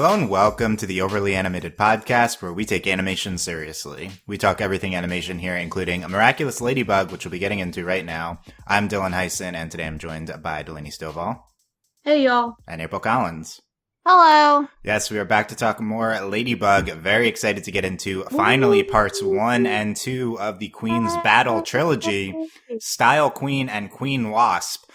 Hello and welcome to the Overly Animated Podcast, where we take animation seriously. We talk everything animation here, including a Miraculous Ladybug, which we'll be getting into right now. I'm Dylan Hysen, and today I'm joined by Delaney Stovall. Hey, y'all. And April Collins. Hello. Yes, we are back to talk more Ladybug. Very excited to get into, finally, parts 1 and 2 of the Queen's Battle trilogy, Style Queen and Queen Wasp.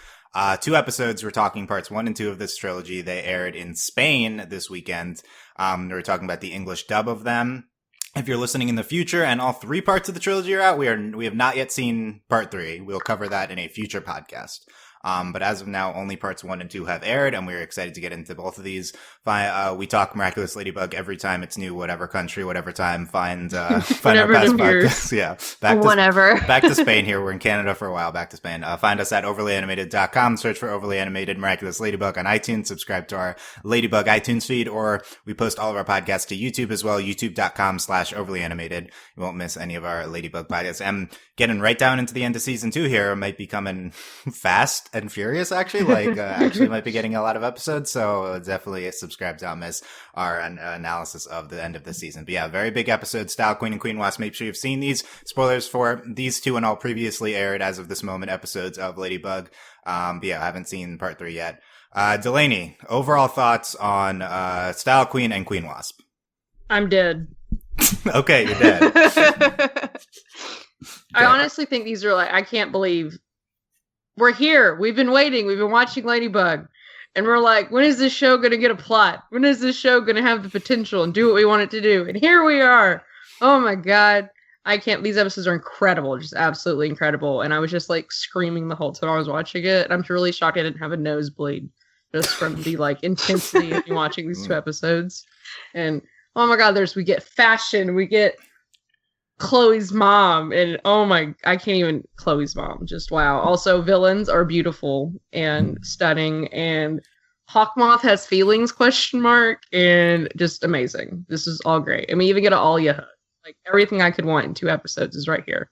2 episodes, we're talking parts 1 and 2 of this trilogy. They aired in Spain this weekend. We're talking about the English dub of them. If you're listening in the future and all 3 parts of the trilogy are out, we have not yet seen part 3. We'll cover that in a future podcast. But as of now, only parts 1 and 2 have aired, and we're excited to get into both of these. We talk Miraculous Ladybug every time it's new, whatever country, whatever time. Find our past podcasts. Yeah, back to Spain here. We're in Canada for a while. Back to Spain. Find us at overlyanimated.com. Search for Overly Animated Miraculous Ladybug on iTunes. Subscribe to our Ladybug iTunes feed, or we post all of our podcasts to YouTube as well. YouTube.com/overlyanimated. You won't miss any of our Ladybug podcasts. And getting right down into the end of season 2 here, might be coming fast and furious, actually. Actually might be getting a lot of episodes, so definitely subscribe to not miss our analysis of the end of the season. But yeah, very big episode, Style Queen and Queen Wasp. Make sure you've seen these. Spoilers for these 2 and all previously aired as of this moment episodes of Ladybug. But yeah, I haven't seen part 3 yet. Delaney, overall thoughts on Style Queen and Queen Wasp? I'm dead. Okay, you're dead. I honestly think these are I can't believe we're here. We've been waiting. We've been watching Ladybug. And we're like, when is this show going to get a plot? When is this show going to have the potential and do what we want it to do? And here we are. Oh my God. These episodes are incredible. Just absolutely incredible. And I was just screaming the whole time I was watching it. I'm really shocked I didn't have a nosebleed just from the intensity of watching these 2 episodes. And oh my God, we get fashion. We get Chloe's mom, and Chloe's mom, just wow. Also, villains are beautiful and stunning, and Hawkmoth has feelings, ? And just amazing. This is all great. And we even get an Alia hug. Everything I could want in 2 episodes is right here.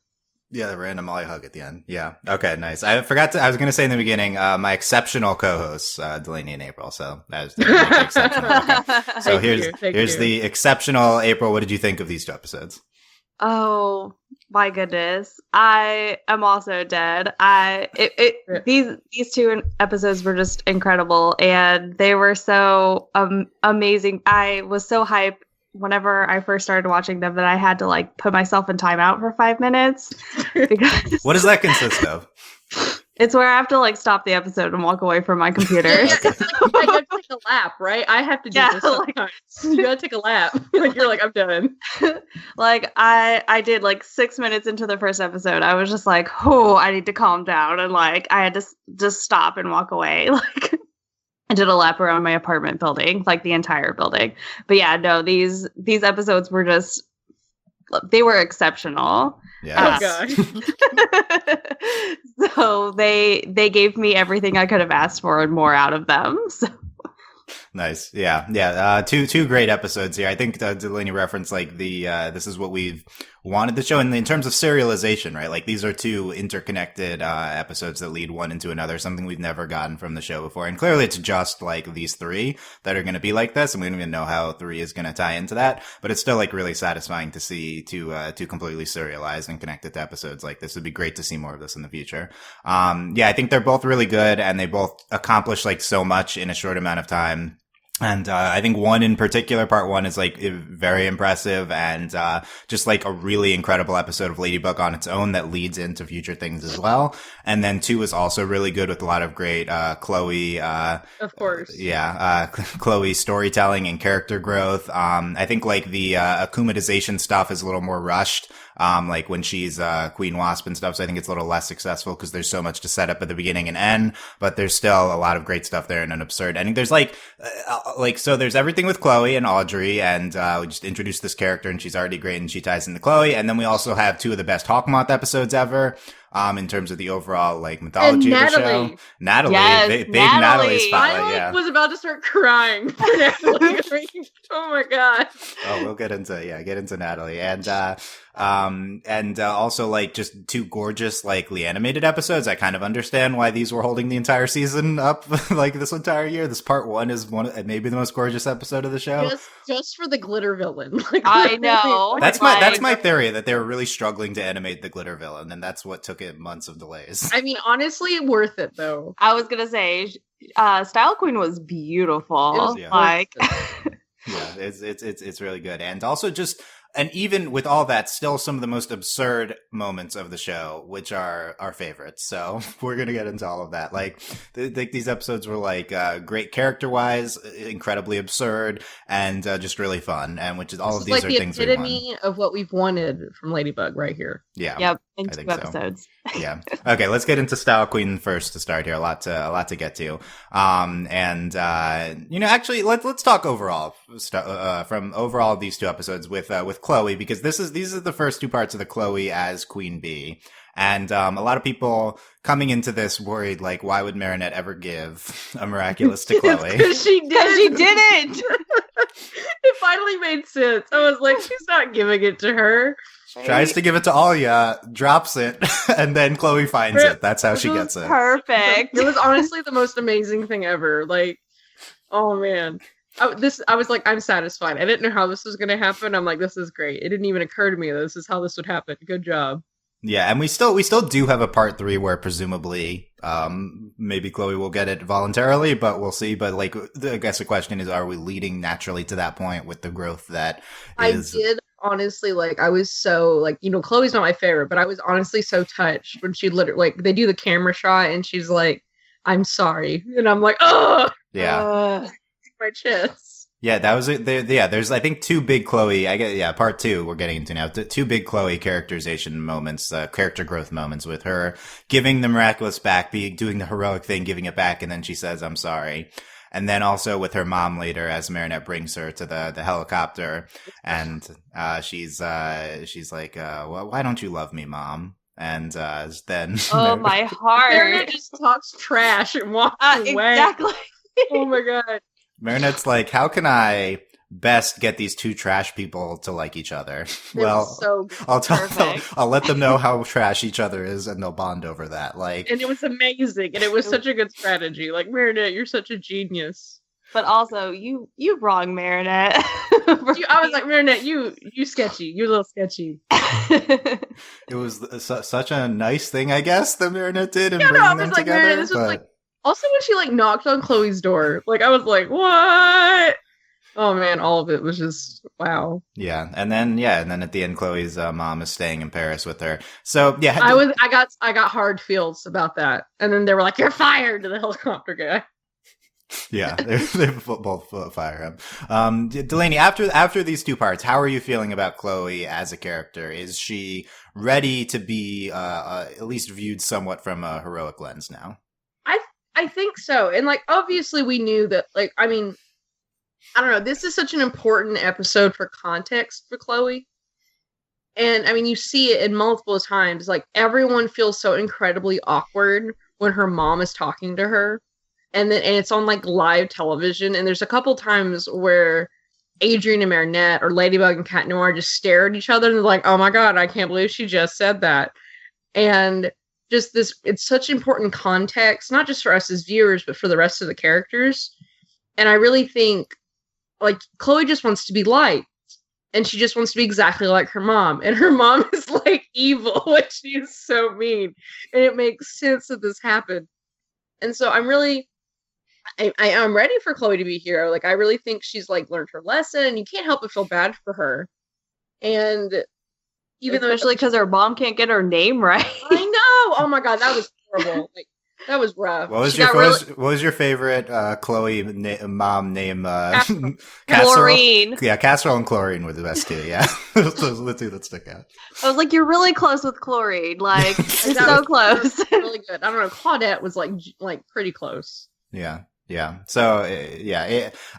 Yeah, the random Alia hug at the end. Yeah. Okay, nice. I was going to say in the beginning, my exceptional co-hosts, Delaney and April. So that was definitely exceptional. Okay. So here's the exceptional April. What did you think of these 2 episodes? Oh my goodness. I am also dead. These 2 episodes were just incredible, and they were so amazing. I was so hyped whenever I first started watching them that I had to put myself in timeout for 5 minutes. Because what does that consist of? It's where I have to stop the episode and walk away from my computer. I gotta take a lap, right? I have to do this sometimes. You gotta take a lap. You're I'm done. I did 6 minutes into the first episode. I was just oh, I need to calm down, and I had to just stop and walk away. I did a lap around my apartment building, the entire building. But yeah, no, these episodes were they were exceptional. Yeah. Oh God. So they gave me everything I could have asked for and more out of them. So. Nice. Yeah. Two great episodes here. I think Delaney referenced this is what we've wanted to show in terms of serialization, right? These are 2 interconnected episodes that lead one into another, something we've never gotten from the show before. And clearly it's just these 3 that are going to be like this, and we don't even know how 3 is going to tie into that, but it's still really satisfying to see to completely serialize and connect it to episodes like this. It'd be great to see more of this in the future. I think they're both really good, and they both accomplish so much in a short amount of time. And I think 1 in particular, part 1 is very impressive, and just a really incredible episode of Ladybug on its own that leads into future things as well. And then 2 is also really good with a lot of great Chloe, of course, Chloe storytelling and character growth. I think the akumatization stuff is a little more rushed. When she's Queen Wasp and stuff, so I think it's a little less successful because there's so much to set up at the beginning and end, but there's still a lot of great stuff there and an absurd ending. There's so there's everything with Chloe and Audrey, and we just introduced this character, and she's already great, and she ties into Chloe, and then we also have 2 of the best Hawkmoth episodes ever. In terms of the overall mythology of the show. Natalie. Yes, big Natalie spotlight. I was about to start crying for Natalie. Oh my God. Oh, we'll get into Natalie. And And also like just two gorgeous, likely animated episodes. I kind of understand why these were holding the entire season up like this entire year. This part one is maybe the most gorgeous episode of the show. Just for the glitter villain. Like, I know. That's my theory, that they were really struggling to animate the glitter villain, and that's what took it months of delays. I mean, honestly, worth it though. I was gonna say, Style Queen was beautiful. Yeah, it's really good, and also just. And even with all that, still some of the most absurd moments of the show, which are our favorites. So we're going to get into all of that. Like, these episodes were like, great character-wise, incredibly absurd, and just really fun. And which is all of these like are the things we want. epitome of what we've wanted from Ladybug right here. Yeah. Yep. In 2 episodes. So. Yeah. Okay. Let's get into Style Queen first to start here. A lot to get to. Actually, let's talk overall, from overall these two episodes with Chloe, because these are the first two parts of the Chloe as Queen Bee. And a lot of people coming into this worried, like, why would Marinette ever give a Miraculous to Chloe? Because she didn't. It finally made sense. I was like, she's not giving it to her. Tries to give it to Alia, drops it, and then Chloe finds it. That's how she gets it. Perfect. It was honestly the most amazing thing ever. Like, oh man. I was like, I'm satisfied. I didn't know how this was going to happen. I'm like, this is great. It didn't even occur to me that this is how this would happen. Good job. Yeah, and we still do have a part 3 where presumably maybe Chloe will get it voluntarily, but we'll see. But like, I guess the question is, are we leading naturally to that point with the growth that is? I did honestly, like, I was so like, Chloe's not my favorite, but I was honestly so touched when she literally, like, they do the camera shot and she's like, I'm sorry, and I'm like, oh yeah, my chest. Yeah, that was it. There's, I think, two big Chloe, part 2 we're getting into now. Two big Chloe characterization moments, character growth moments, with her giving the Miraculous back, doing the heroic thing, giving it back, and then she says, I'm sorry. And then also with her mom later, as Marinette brings her to the helicopter, and she's like, well, why don't you love me, Mom? And then my heart. Marinette just talks trash and walks away. Exactly. Oh my god. Marinette's like, how can I best get these two trash people to like each other? So I'll let them know how trash each other is, and they'll bond over that. Like, and it was amazing, and it was such a good strategy. Like, Marinette, you're such a genius. But also, you wrong, Marinette. I was like, Marinette, you sketchy. You're a little sketchy. It was such a nice thing, I guess, that Marinette did in bringing them like, together. Marinette, this was like. Also, when she, like, knocked on Chloe's door, like, I was like, what? Oh, man, all of it was just, wow. Yeah, and then at the end, Chloe's mom is staying in Paris with her. So, yeah. I got hard feels about that. And then they were like, you're fired, to the helicopter guy. Yeah, they both fire him. Delaney, after these two parts, how are you feeling about Chloe as a character? Is she ready to be at least viewed somewhat from a heroic lens now? I think so. And, like, obviously we knew that, like, I mean, I don't know, this is such an important episode for context for Chloe. And, I mean, you see it in multiple times. Like, everyone feels so incredibly awkward when her mom is talking to her. And it's on, like, live television. And there's a couple times where Adrienne and Marinette or Ladybug and Cat Noir just stare at each other and they're like, oh my god, I can't believe she just said that. And just this, it's such important context, not just for us as viewers, but for the rest of the characters. And I really think, like, Chloe just wants to be liked. And she just wants to be exactly like her mom. And her mom is, like, evil. Like, she is so mean. And it makes sense that this happened. And so I'm really, I'm ready for Chloe to be a hero. Like, I really think she's, like, learned her lesson. You can't help but feel bad for her. And especially because her mom can't get her name right. I know. Oh my god, that was horrible. Like, that was rough. What was your favorite Chloe mom name? Chlorine. Yeah, Casserole and Chlorine were the best two. Yeah, let's see that stick out. I was like, you're really close with Chlorine. Like, you're so close. Really good. I don't know. Claudette was like pretty close. Yeah. Yeah. So,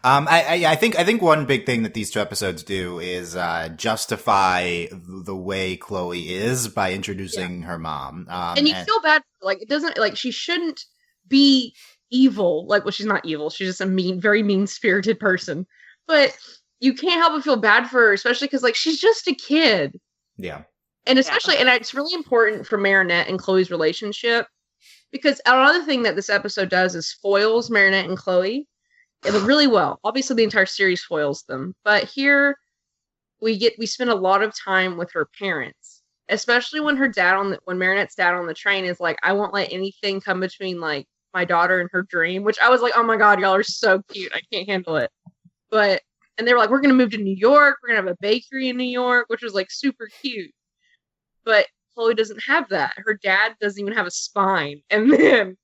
I think one big thing that these two episodes do is, justify the way Chloe is by introducing her mom. And you feel bad, like, it doesn't, like, she shouldn't be evil. Like, well, she's not evil. She's just a very mean-spirited person. But you can't help but feel bad for her, especially because, like, she's just a kid. Yeah. And especially, and it's really important for Marinette and Chloe's relationship, because another thing that this episode does is foils Marinette and Chloe really well. Obviously, the entire series foils them, but here we spend a lot of time with her parents, especially when when Marinette's dad on the train is like, I won't let anything come between like my daughter and her dream, which I was like, oh my god, y'all are so cute. I can't handle it. And they were like, we're gonna move to New York. We're gonna have a bakery in New York, which was like super cute. But Chloe doesn't have that. Her dad doesn't even have a spine, and then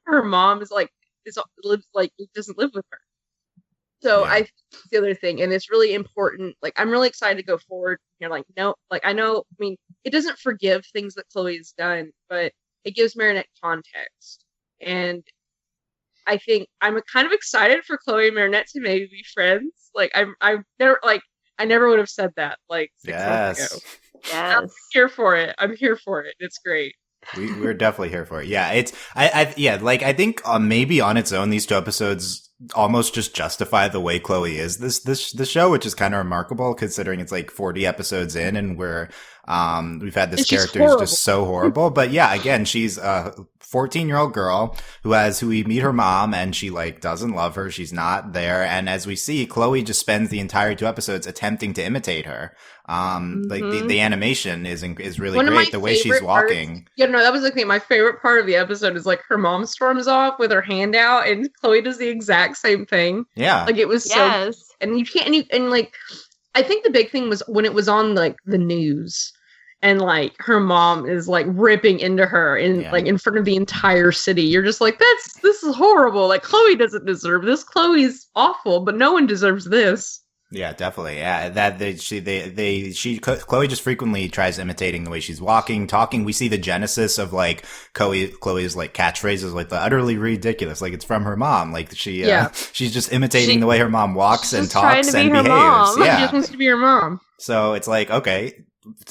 her mom doesn't live with her. So I think that's the other thing, and it's really important. Like, I'm really excited to go forward. You're like, no, like I know. I mean, it doesn't forgive things that Chloe's done, but it gives Marinette context, and I think I'm kind of excited for Chloe and Marinette to maybe be friends. Like, I never would have said that like 6 months ago. Yes. I'm here for it. It's great. We're definitely here for it. Yeah, I think maybe on its own, these 2 episodes almost just justify the way Chloe is this show, which is kind of remarkable considering it's like 40 episodes in and we've had this character who's just so horrible. But yeah, again, she's a 14-year-old girl who we meet her mom and she like doesn't love her. She's not there. And as we see, Chloe just spends the entire 2 episodes attempting to imitate her. Like the animation is really great. The way she's walking. That was the thing. My favorite part of the episode is like her mom storms off with her hand out and Chloe does the exact same thing. Yeah. Like it was so, and you can't, and like, I think the big thing was when it was on like the news and like her mom is like ripping into her like in front of the entire city. You're just like, this is horrible. Like Chloe doesn't deserve this. Chloe's awful, but no one deserves this. Yeah, definitely. Yeah, Chloe just frequently tries imitating the way she's walking, talking. We see the genesis of like Chloe's like catchphrases, like the utterly ridiculous. Like it's from her mom. Like she's just imitating the way her mom walks and talks and behaves. Mom. Yeah, she just wants to be her mom. So it's like, okay,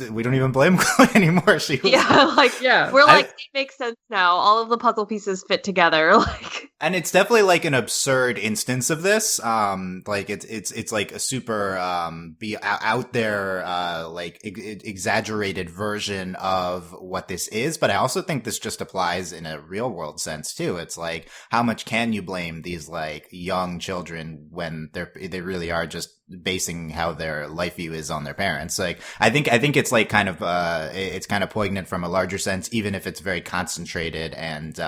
we don't even blame Chloe anymore. She was, we're like, it makes sense now. All of the puzzle pieces fit together. Like, and it's definitely like an absurd instance of this. Like it's like a super be out there like exaggerated version of what this is. But I also think this just applies in a real world sense too. It's like, how much can you blame these like young children when they really are just basing how their life view is on their parents? Like I think it's like kind of it's kind of poignant from a larger sense, even if it's very concentrated and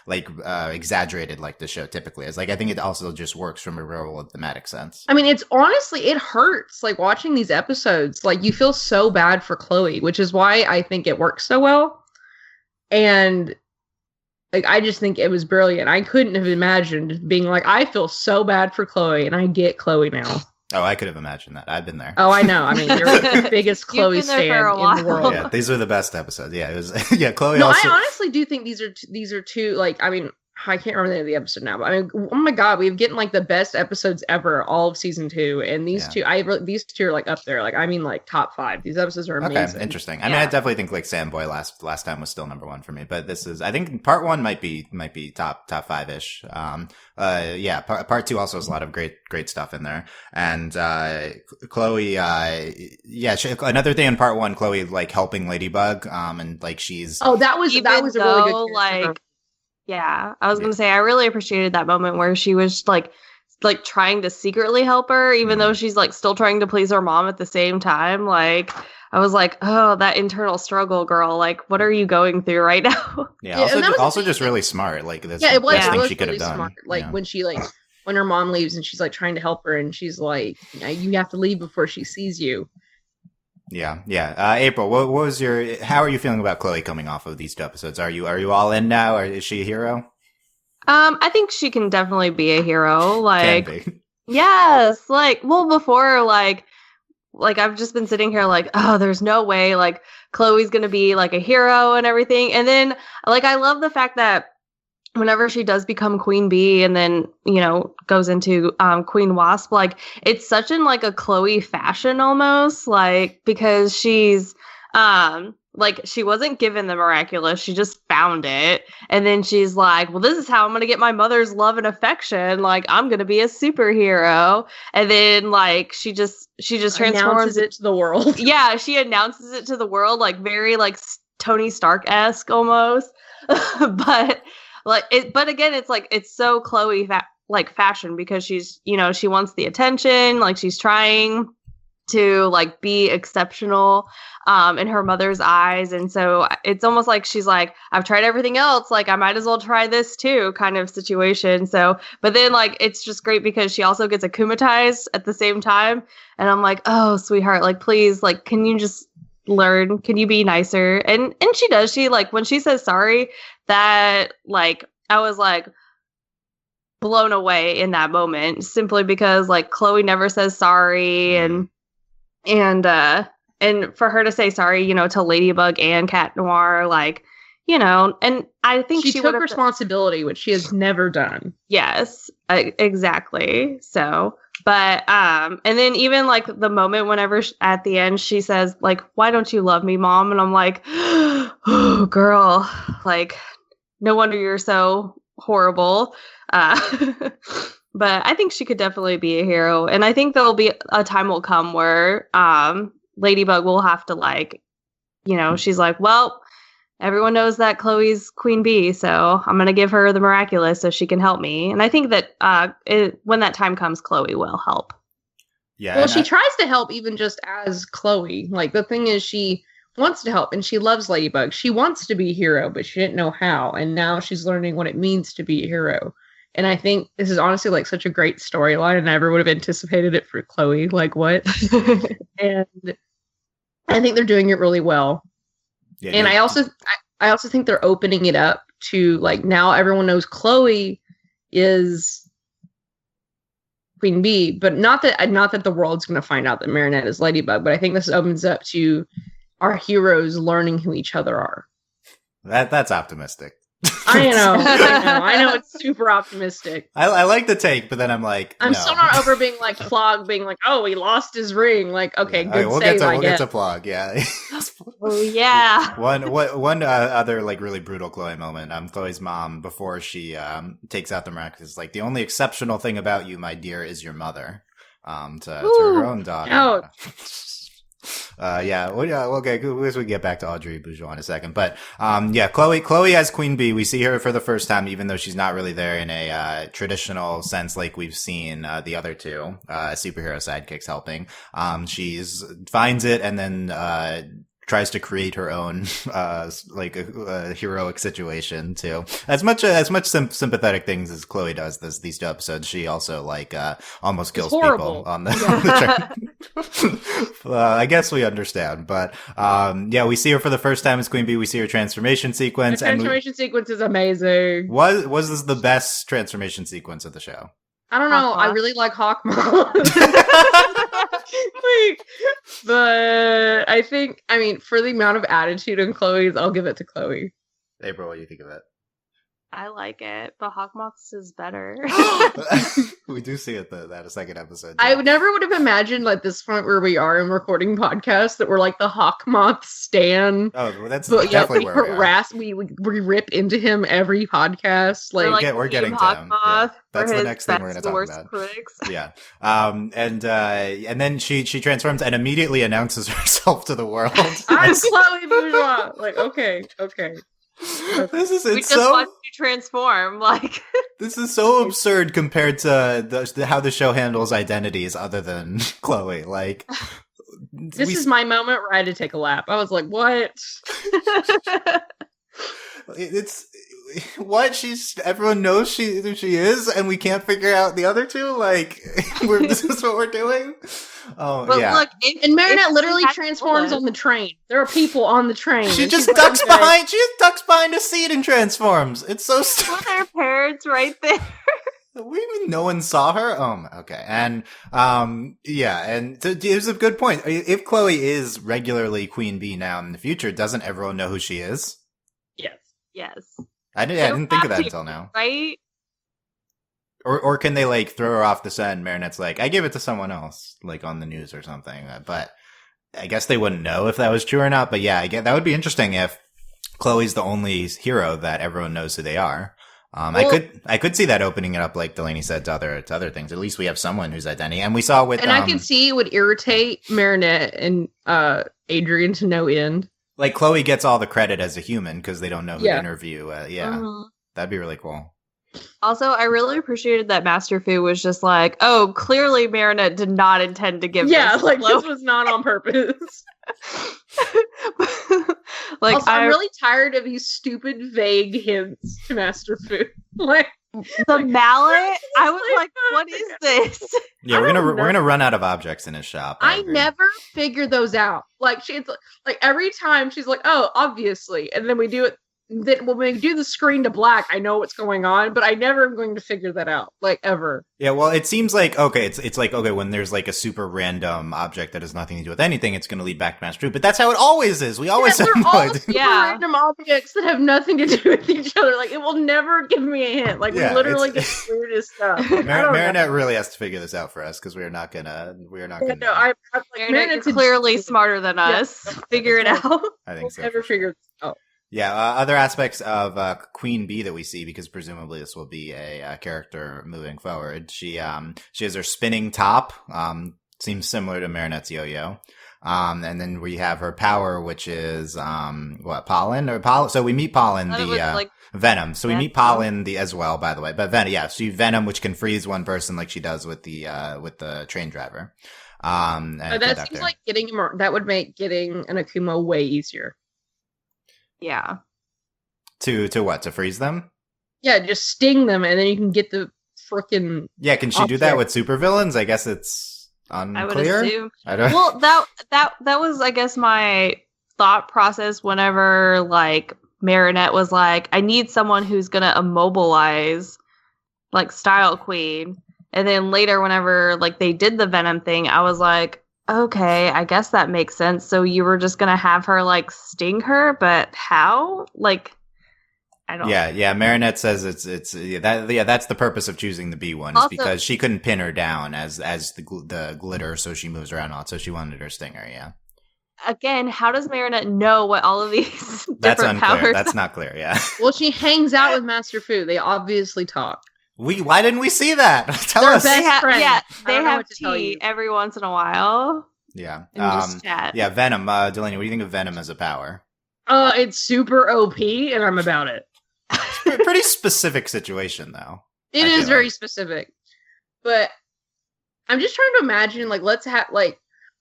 exaggerated like the show typically is. Like I think it also just works from a real world thematic sense. I mean, it's honestly, it hurts like watching these episodes. Like you feel so bad for Chloe, which is why I think it works so well. And like I just think it was brilliant. I couldn't have imagined being like, I feel so bad for Chloe and I get Chloe now. Oh, I could have imagined that. I've been there. Oh, I know. I mean, you're the biggest Chloe fan in the world. Yeah, these were the best episodes. Yeah, it was. Yeah, Chloe. No, also... I honestly do think these are two. Like, I mean, I can't remember the name of the episode now, but I mean, oh my god, we've getting like the best episodes ever, all of season 2, and these two, these two are like up there. Like, I mean, like top 5. These episodes are amazing. Okay, interesting. I mean, I definitely think like Samboy last time was still number 1 for me, but this is, I think part 1 might be top 5-ish. Part 2 also has a lot of great stuff in there, and Chloe, another thing in part 1, Chloe like helping Ladybug, and like she's that was a really good like. Yeah, I was going to say, I really appreciated that moment where she was like trying to secretly help her, even though she's like still trying to please her mom at the same time. Like, I was like, oh, that internal struggle, girl. Like, what are you going through right now? Yeah, also just really smart. Like, that's it was, best thing was she could really have done. Smart. Like, when she when her mom leaves and she's like trying to help her and she's like, you have to leave before she sees you. Yeah. April, how are you feeling about Chloe coming off of these 2 episodes? Are you all in now, or is she a hero? I think she can definitely be a hero. Like, can be. Yes, before I've just been sitting here like, oh, there's no way like Chloe's gonna be like a hero and everything. And then like I love the fact that whenever she does become Queen Bee and then, goes into Queen Wasp, like it's such in like a Chloe fashion almost, like because she's like, she wasn't given the miraculous. She just found it. And then she's like, well, this is how I'm going to get my mother's love and affection. Like, I'm going to be a superhero. And then, like, she just transforms announces it to the world. Yeah, she announces it to the world, like, very, like, Tony Stark-esque almost. But again, it's like, it's so Chloe fashion, because she's, you know, she wants the attention, like, she's trying to, like, be exceptional in her mother's eyes. And so it's almost like she's like, I've tried everything else, like, I might as well try this too, kind of situation. So, but then, like, it's just great because she also gets akumatized at the same time. And I'm like, oh, sweetheart, like, please, like, can you just learn? Can you be nicer? And she does. She, like, when she says sorry, that, like, I was like blown away in that moment, simply because, like, Chloe never says sorry. And for her to say sorry, you know, to Ladybug and Cat Noir, like, you know, and I think she took responsibility, which she has never done. Yes, exactly. So, but, and then even, like, the moment whenever at the end she says, like, why don't you love me, Mom? And I'm like, oh, girl, like, no wonder you're so horrible. But I think she could definitely be a hero. And I think there'll be a time will come where Ladybug will have to, like, you know, she's like, well, everyone knows that Chloe's Queen Bee, so I'm going to give her the miraculous so she can help me. And I think that when that time comes, Chloe will help. Yeah. Well, she tries to help even just as Chloe. Like, the thing is, she wants to help, and she loves Ladybug. She wants to be a hero, but she didn't know how. And now she's learning what it means to be a hero. And I think this is honestly, like, such a great storyline, and I never would have anticipated it for Chloe. Like, what? And I think they're doing it really well. Yeah, and I also think they're opening it up to, like, now everyone knows Chloe is Queen Bee, but not that the world's going to find out that Marinette is Ladybug. But I think this opens up to our heroes learning who each other are. That's optimistic. I know it's super optimistic. I like the take, but then I'm like, I'm still not over being like Flog being like, oh, he lost his ring. Like, okay, good we'll save, we'll get to Flog, yeah. Oh yeah. One other, like, really brutal Chloe moment. Chloe's mom, before she takes out the miraculous, is like, the only exceptional thing about you, my dear, is your mother. To her own daughter. Ouch. Okay, we get back to Audrey Bourgeois in a second, but Chloe as Queen Bee, we see her for the first time, even though she's not really there in a traditional sense like we've seen the other two superhero sidekicks helping. She's finds it and then tries to create her own like a heroic situation too. As much sympathetic things as Chloe does these two episodes, she also, like, almost kills people on the train. I guess we understand, but we see her for the first time as Queen Bee. We see her transformation sequence. The transformation sequence is amazing. Was this the best transformation sequence of the show? I don't know. I really like Hawkmoth. But I think, for the amount of attitude in Chloe's, I'll give it to Chloe. April, what do you think of it? I like it, but Hawkmoth's is better. We do see it that a second episode. I never would have imagined, at this point where we are in recording podcasts, that we're like the Hawkmoth stan. Oh, well, that's definitely where harass. We rip into him every podcast. Like, we're getting to him. Yeah. That's the next thing we're going to talk about. Critics. Yeah. And then she transforms and immediately announces herself to the world. I'm Chloe Bourgeois. Like, okay. We just watched you transform. Like, this is so absurd compared to how the show handles identities other than Chloe. Like, this is my moment where I had to take a lap. I was like, what? It's what everyone knows who she is, and we can't figure out the other two. Like, this is what we're doing. Oh, but yeah. Look, and Marinette literally transforms on the train. There are people on the train. She just ducks behind. She just ducks behind a seat and transforms. It's so stupid. With her parents right there. What do you mean no one saw her? Okay. And, and it's a good point. If Chloe is regularly Queen Bee now in the future, doesn't everyone know who she is? Yes. I didn't think of that until now. Right? Or can they, like, throw her off the set and Marinette's like, I give it to someone else, like, on the news or something. But I guess they wouldn't know if that was true or not. But yeah, that would be interesting if Chloe's the only hero that everyone knows who they are. I could see that opening it up, like Delaney said, to other things. At least we have someone whose identity, and we saw with. And I can see it would irritate Marinette and Adrian to no end. Like Chloe gets all the credit as a human because they don't know who to interview. That'd be really cool. Also, I really appreciated that Master Fu was just like, "Oh, clearly Marinette did not intend to give." Yeah, this like this was not on purpose. Like, also, I'm really tired of these stupid, vague hints to Master Fu. Like the mallet, I was like, "What is this?" Yeah, we're gonna run out of objects in his shop. I never figure those out. Like she's like every time she's like, "Oh, obviously," and then we do it. Then when we do the screen to black, I know what's going on, but I never am going to figure that out, like ever. Yeah, well, it seems like it's like when there's like a super random object that has nothing to do with anything, it's going to lead back to Master Fu. But that's how it always is. We always have all super random objects that have nothing to do with each other. Like it will never give me a hint. Like we literally get the weirdest stuff. Like, Marinette really has to figure this out for us because we're not gonna. No, I'm like, Marinette's clearly smarter than us. Figure it out. I think so. Never figured this out. Yeah, other aspects of Queen Bee that we see, because presumably this will be a character moving forward. She has her spinning top, seems similar to Marinette's yo-yo. And then we have her power, which is pollen. So we meet Pollen, Venom. So we meet Pollen as well, by the way. But Venom, which can freeze one person like she does with the train driver. That seems like that would make getting an Akuma way easier. Yeah. To what? To freeze them? Yeah, just sting them, and then you can get the frickin'. Yeah, can she do that with supervillains? I guess it's unclear. I would assume. Well, that was, I guess, my thought process whenever like Marinette was like, I need someone who's gonna immobilize like Style Queen, and then later whenever like they did the Venom thing, I was like, okay, I guess that makes sense. So you were just gonna have her like sting her, but how? Like, I don't. Yeah. Marinette says that's the purpose of choosing the B one is because she couldn't pin her down as the glitter, so she moves around a lot. So she wanted her stinger. Yeah. Again, how does Marinette know what all of these that's different unclear. powers? That's not clear. Yeah. Well, she hangs out with Master Fu. They obviously talk. Why didn't we see that? Tell us. They have tea every once in a while. Yeah. And just chat. Yeah, Venom. Delaney, what do you think of Venom as a power? It's super OP, and I'm about it. It's a pretty specific situation, though. It is very specific. But I'm just trying to imagine,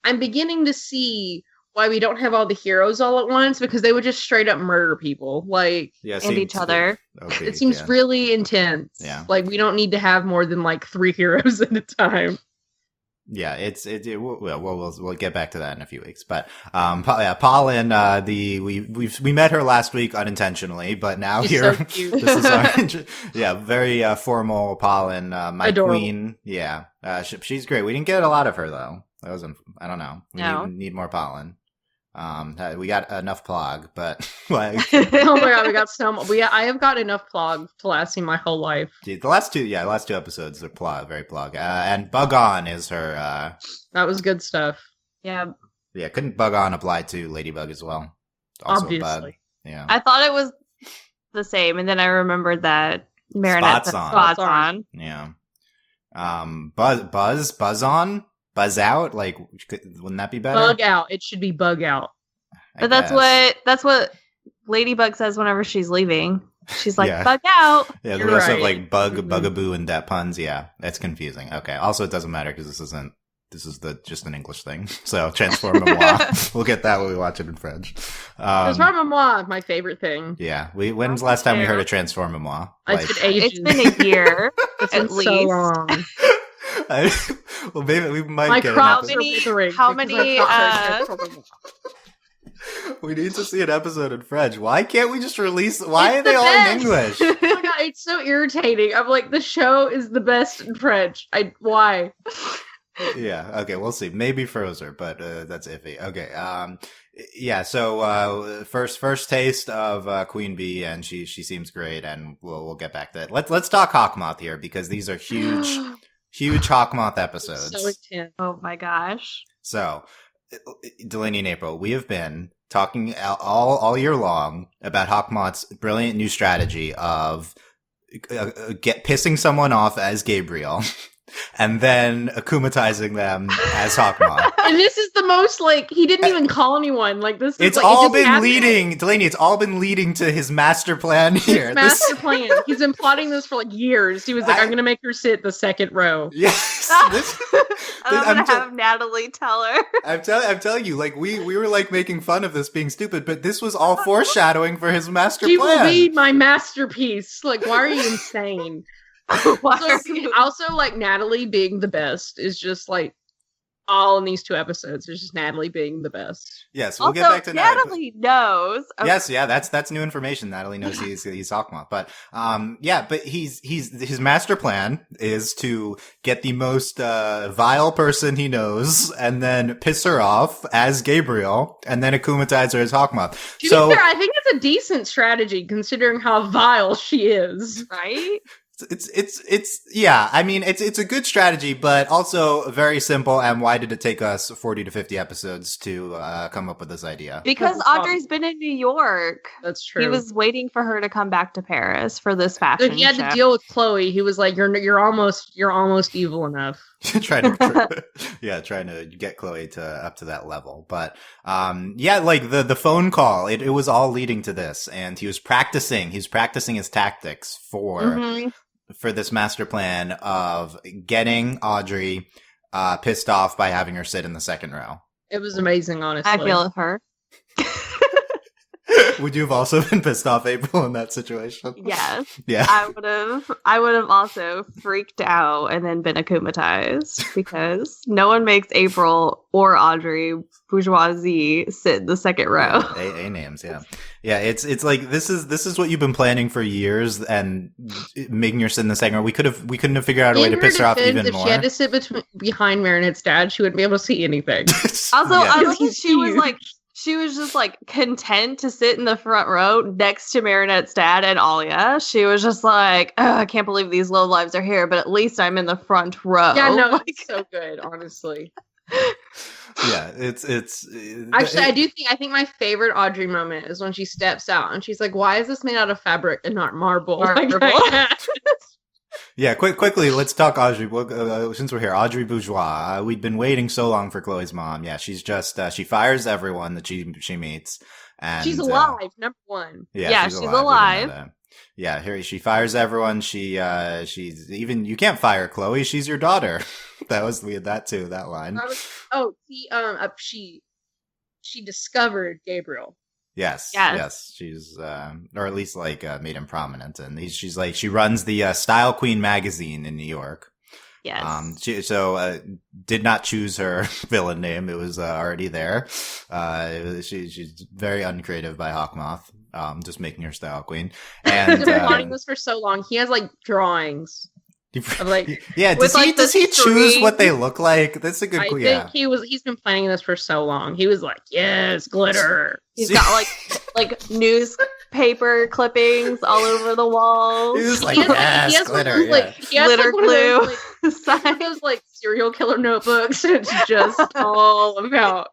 I'm beginning to see why we don't have all the heroes all at once, because they would just straight up murder people, and each other. It seems really intense. Yeah. Like, we don't need to have more than, 3 heroes at a time. Yeah, we'll get back to that in a few weeks. But Pollen, we met her last week unintentionally, but now She's here so cute. this is our very formal Pollen, my Adorable. queen. Yeah, she's great. We didn't get a lot of her though. That wasn't. I don't know. We need more Pollen. We got enough plog, but oh my god, we got so much. I have got enough plog to last me my whole life. Dude, the last two episodes are very plog. And Bug On is her. That was good stuff. Yeah. Yeah, couldn't Bug On apply to Ladybug as well? Also obviously. A bug. Yeah. I thought it was the same, and then I remembered that Marinette spots on. Yeah. Buzz on. Buzz out? Wouldn't that be better? Bug out. It should be bug out. But that's what Ladybug says whenever she's leaving. She's like, bug out. Yeah, the rest of bugaboo and that puns. Yeah, that's confusing. Okay. Also, it doesn't matter because this is just an English thing. So, Transform-moi. We'll get that when we watch it in French. Transform-moi, my favorite thing. Yeah. When's the last time we heard of Transform-moi? It's been a year. At least. So long. Well, maybe we might my get how many we need to see an episode in French. Why can't we just release? Why are they all in English? Oh my god, it's so irritating. I'm like, the show is the best in French. Why? Yeah. Okay. We'll see. Maybe Frozer, but that's iffy. Okay. Yeah. So first taste of Queen Bee, and she seems great, and we'll get back to that. Let's talk Hawkmoth here because these are huge. Huge Hawkmoth episodes. So intense. Oh my gosh. So, Delaney and April, we have been talking all year long about Hawkmoth's brilliant new strategy of pissing someone off as Gabriel and then akumatizing them as Hawkmoth. And this is the most, like, he didn't even call anyone. Like, this is It's like, all it been happened. leading, Delaney, it's all been leading to his master plan here. His master plan. He's been plotting this for, like, years. He was like, I'm going to make her sit the second row. Yes. I'm gonna have Natalie tell her. I'm telling you, like, we were, like, making fun of this being stupid, but this was all foreshadowing for his master She plan. will be my masterpiece. Like, why are you insane? Also, like, Natalie being the best is just, like, all in these 2 episodes. It's just Natalie being the best. Yes, we'll Also, get back to Natalie knows. Okay. Yes, yeah, that's new information. Natalie knows he's Hawkmoth, but but his master plan is to get the most vile person he knows, and then piss her off as Gabriel, and then akumatize her as Hawkmoth. To be fair, I think it's a decent strategy considering how vile she is. Right? It's yeah, I mean, it's a good strategy, but also very simple. And why did it take us 40 to 50 episodes to come up with this idea? Because Audrey's been in New York. That's true. He was waiting for her to come back to Paris for this fashion So he had show. to deal with Chloe. He was like, "You're almost evil enough." trying to get Chloe up to that level. But like the phone call, it was all leading to this, and he was practicing his tactics for this master plan of getting Audrey pissed off by having her sit in the second row. It was amazing, honestly. I feel her. Would you have also been pissed off, April, in that situation? Yes. Yeah. I would have also freaked out and then been akumatized because no one makes April or Audrey bourgeoisie sit in the second row. A names, yeah. Yeah, it's like this is what you've been planning for years and making her sit in the second row. We couldn't have figured out a way to piss her off even more. If she had to sit behind Marinette's dad, she wouldn't be able to see anything. Also, yeah. I love that she was just like content to sit in the front row next to Marinette's dad and Alia. She was just like, oh, I can't believe these lowlives are here, but at least I'm in the front row. Yeah, no, it's so good, honestly. Yeah, it's actually, I think my favorite Audrey moment is when she steps out and she's like, "Why is this made out of fabric and not marble?" Yeah, quickly, let's talk Audrey. Since we're here, Audrey Bourgeois. We've been waiting so long for Chloe's mom. Yeah, she's just she fires everyone that she meets, and she's alive. Number one. Yeah, she's alive. Yeah, here she fires everyone. She's even you can't fire Chloe. She's your daughter. We had that too. That line. She discovered Gabriel. Yes. She's, or at least like made him prominent, and she runs the Style Queen magazine in New York. Yes. She did not choose her villain name; it was already there. She's very uncreative by Hawkmoth, just making her Style Queen. And he's been wanting this for so long. He has like drawings. Of, like, yeah, does he choose what they look like? That's a good question. I think he's been planning this for so long. He was like, yes, glitter. He's got like newspaper clippings all over the walls. He was like, yes, glitter. Glitter glue. Those like serial killer notebooks. It's just all about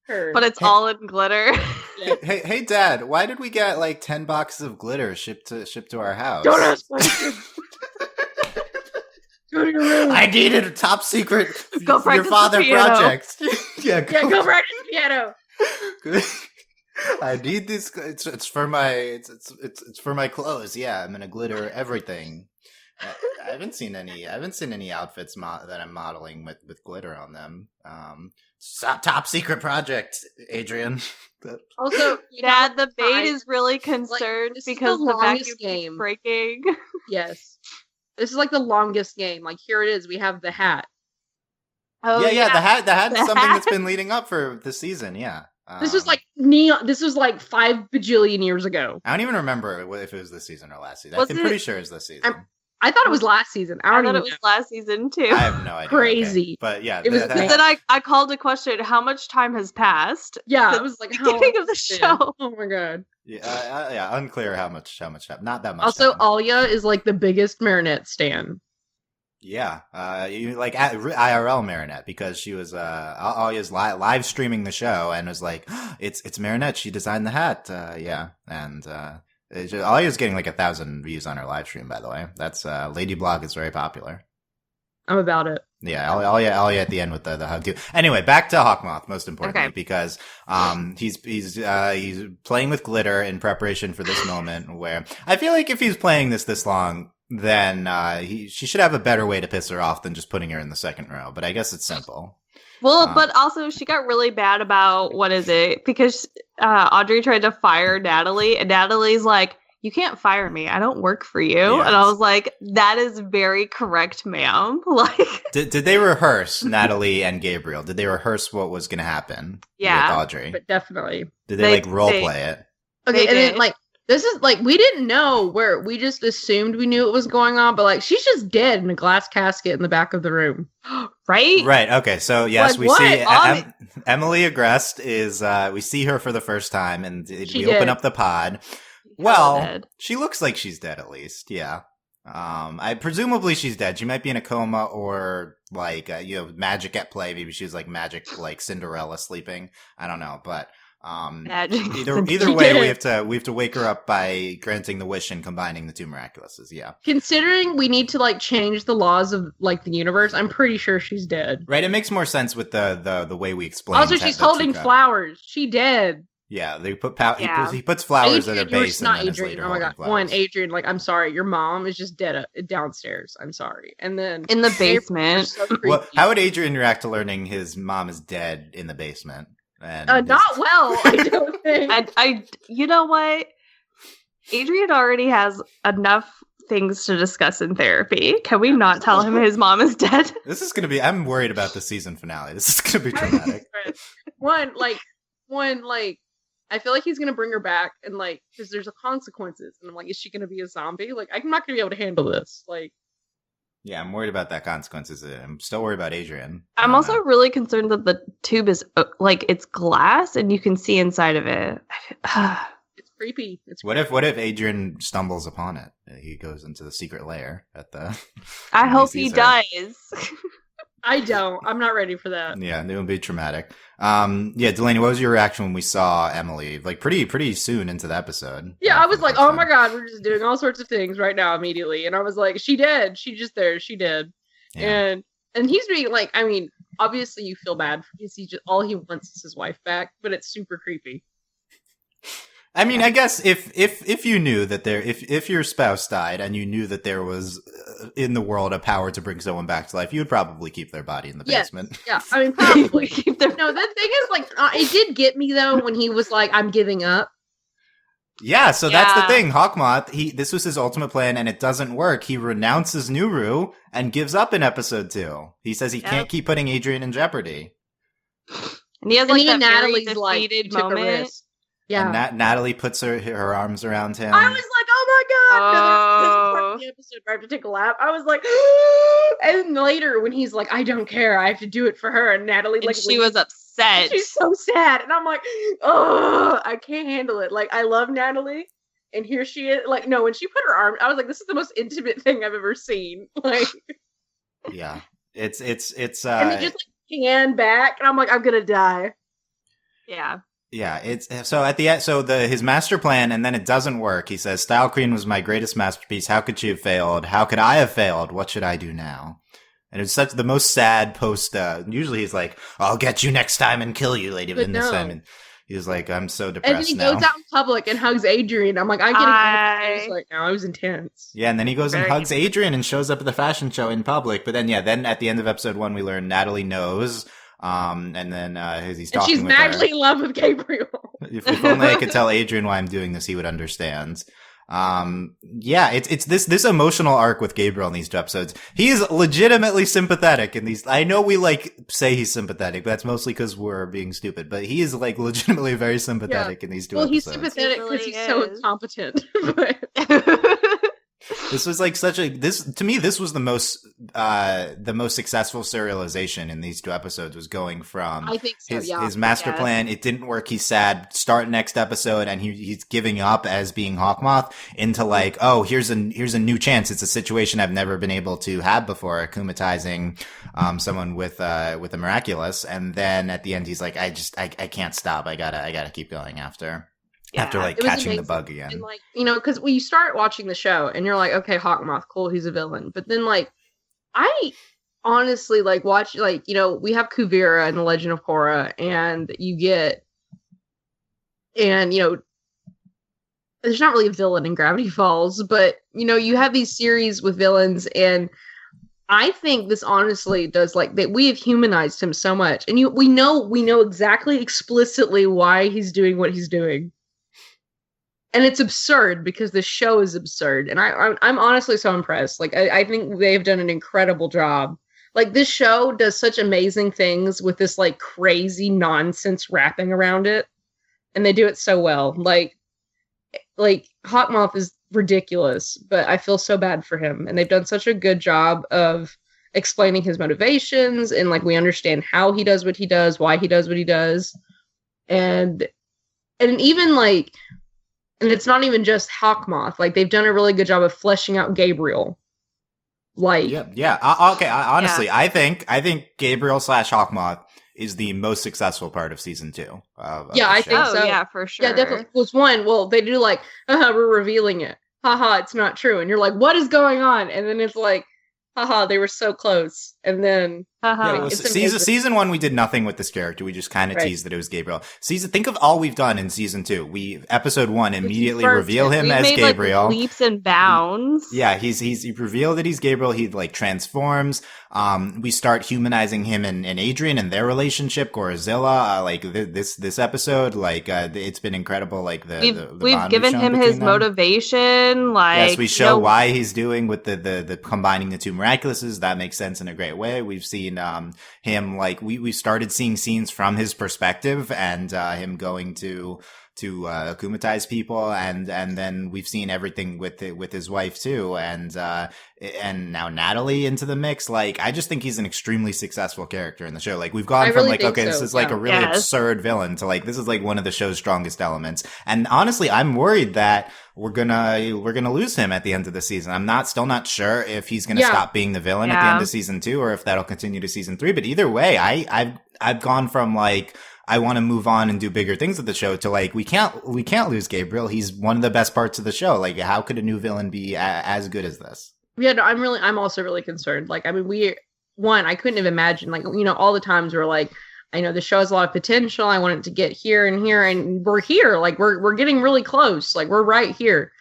her. But it's all in glitter. Yeah. Hey, Dad, why did we get like 10 boxes of glitter shipped to our house? Don't ask questions. Go to your room. I needed a top secret Go your father project. Go practice the piano. I need this. It's for my for my clothes. Yeah, I'm gonna glitter everything. I haven't seen any outfits that I'm modeling with glitter on them. Top secret project, Adrian. Also, Dad, the maid is really concerned because the vacuum keeps breaking. Yes. This is like the longest game. Like, here it is. We have the hat. Oh, yeah. The hat is something that's been leading up for this season. Yeah. This was like neon. This was like 5 bajillion years ago. I don't even remember if it was this season or last season. I'm pretty sure it's this season. I thought it was last season. I thought it was last season too. I have no idea. Crazy. Okay. But yeah. It was then I called a question, how much time has passed? Yeah, it was like the beginning of the show. Oh my god. Yeah, unclear how much time. Not that much. Also, time. Alia is like the biggest Marinette stan. Yeah, you like IRL Marinette because she was always live streaming the show and was like, it's Marinette. She designed the hat. Yeah, and Alia's getting like 1,000 views on her live stream. By the way, that's Lady Blog is very popular. I'm about it. Yeah, Alia at the end with the hug too. Anyway, back to Hawkmoth, most importantly, because he's playing with glitter in preparation for this moment where I feel like if he's playing this long, then she should have a better way to piss her off than just putting her in the second row. But I guess it's simple. Well, but also she got really bad about, what is it? Because Audrey tried to fire Natalie, and Natalie's like, you can't fire me. I don't work for you. Yes. And I was like, that is very correct, ma'am. Like, did they rehearse, Natalie and Gabriel? Did they rehearse what was going to happen with Audrey? But definitely. Did they like role play it? Okay, and then like, this is like, we didn't know where, we just assumed we knew what was going on, but like, she's just dead in a glass casket in the back of the room. Right? Right. Okay. So yes, like, we see Emily Agreste is, we see her for the first time and we open up the pod. Well, she looks like she's dead at least. Yeah. Presumably she's dead. She might be in a coma or like, magic at play. Maybe she was like magic, like Cinderella sleeping. I don't know, but either way, we have to wake her up by granting the wish and combining the two miraculouses. Yeah. Considering we need to like change the laws of like the universe, I'm pretty sure she's dead. Right. It makes more sense with the way we explain. Also, she's holding flowers. She dead. Yeah, they put he puts flowers at her base. Not Adrian. Oh my god! Adrian, like, I'm sorry, your mom is just dead downstairs. I'm sorry. And then in the basement. So well, how would Adrian react to learning his mom is dead in the basement? And not well, I don't think. I you know what? Adrian already has enough things to discuss in therapy. Can we not tell him his mom is dead? This is going to be. I'm worried about the season finale. This is going to be dramatic. One, I feel like he's gonna bring her back, and like, because there's consequences, and I'm like, is she gonna be a zombie? Like, I'm not gonna be able to handle this. Like, yeah, I'm worried about that consequences. I'm still worried about Adrian. I'm also really concerned that the tube is like it's glass, and you can see inside of it. It's creepy. What if Adrian stumbles upon it? He goes into the secret lair at the. I hope he dies. I don't. I'm not ready for that. Yeah, it would be traumatic. Delaney, what was your reaction when we saw Emily? Like pretty soon into the episode. Yeah, I was like, oh my god, we're just doing all sorts of things right now immediately. And I was like, she dead. She just there. She dead. Yeah. And he's being like, I mean, obviously you feel bad because all he wants is his wife back, but it's super creepy. I mean, I guess if you knew that if your spouse died and you knew that there was in the world a power to bring someone back to life, you would probably keep their body in the basement. Yeah, I mean, probably. No, the thing is, like, it did get me though when he was like, "I'm giving up." Yeah, so that's the thing. Hawkmoth, this was his ultimate plan, and it doesn't work. He renounces Nuru and gives up in episode 2. He says he can't keep putting Adrian in jeopardy. And he has like that Natalie's very defeated moment. Yeah, and Natalie puts her arms around him. I was like, "Oh my god!" No, this is part of the episode where I have to take a lap. I was like, and later when he's like, "I don't care, I have to do it for her," and Natalie and she was upset. She's so sad, and I'm like, "Oh, I can't handle it." Like, I love Natalie, and here she is. Like, no, when she put her arm, I was like, "This is the most intimate thing I've ever seen." Like, yeah, it's and they just like hand back, and I'm like, "I'm gonna die." Yeah. Yeah, it's so at the end. So his master plan, and then it doesn't work. He says, "Style Queen was my greatest masterpiece. How could she have failed? How could I have failed? What should I do now?" And it's such the most sad post. Usually he's like, "I'll get you next time and kill you, lady." But this time, and he's like, "I'm so depressed now." And he goes out in public and hugs Adrian. I'm like, I'm getting like, no, it was intense. Yeah, and then he goes and hugs Adrian and shows up at the fashion show in public. But then, then at the end of episode 1, we learn Natalie knows. And then he's talking she's madly in love with Gabriel. if only I could tell Adrian why I'm doing this, he would understand. It's this emotional arc with Gabriel in these 2 episodes. He is legitimately sympathetic in these. I know we like say he's sympathetic, but that's mostly because we're being stupid. But he is like legitimately very sympathetic in these 2 episodes. Well, he's sympathetic because he's so incompetent. This was like to me, this was the most the most successful serialization in these 2 episodes was going from I think so, his master plan. It didn't work. He's sad. Start next episode, and he's giving up as being Hawkmoth into like, oh, here's a new chance. It's a situation I've never been able to have before, akumatizing someone with a miraculous, and then at the end he's like, I can't stop. I gotta keep going after like catching the bug again. And like, because when you start watching the show and you're like, okay, Hawkmoth, cool, he's a villain. But then like, I honestly like watch, like, we have Kuvira and the Legend of Korra, and there's not really a villain in Gravity Falls, but you have these series with villains, and I think this honestly does, like, that we have humanized him so much, and we know exactly explicitly why he's doing what he's doing. And it's absurd because the show is absurd. And I'm honestly so impressed. Like, I think they've done an incredible job. Like, this show does such amazing things with this, like, crazy nonsense wrapping around it. And they do it so well. Like Hawkmoth is ridiculous, but I feel so bad for him. And they've done such a good job of explaining his motivations. And, like, we understand how he does what he does, why he does what he does. And even, like... And it's not even just Hawkmoth. Like, they've done a really good job of fleshing out Gabriel. Like, yeah. Okay. Honestly, I think Gabriel / Hawkmoth is the most successful part of season 2. I think so. Yeah, for sure. Yeah, definitely. Was one. Well, they do like, we're revealing it. Haha, it's not true. And you're like, what is going on? And then it's like, haha, they were so close. And then season 1, we did nothing with this character. We just kind of teased that it was Gabriel. Think of all we've done in season 2. Episode 1 immediately reveal him as Gabriel. Like, leaps and bounds. He revealed that he's Gabriel. He like transforms. We start humanizing him and Adrian and their relationship. Gorizilla. This episode, it's been incredible. Like we've given him his motivation. Like, yes, we show why he's doing with the combining the 2 Miraculouses. That makes sense in a great way. We've seen him, like, we started seeing scenes from his perspective, and him going to akumatize people, and then we've seen everything with his wife too, and now Natalie into the mix. Like, I just think he's an extremely successful character in the show. Like, we've gone from like, okay, this is like a really absurd villain to like, this is like one of the show's strongest elements. And honestly, I'm worried that we're gonna lose him at the end of the season. I'm still not sure if he's gonna stop being the villain at the end of season 2, or if that'll continue to season 3. But either way, I've gone from like, I want to move on and do bigger things with the show to like, we can't lose Gabriel. He's one of the best parts of the show. Like, how could a new villain be as good as this? Yeah, no, I'm also really concerned. Like, I mean, I couldn't have imagined, like, all the times we're like, I know the show has a lot of potential. I want it to get here and here, and we're here. Like, we're getting really close. Like, we're right here.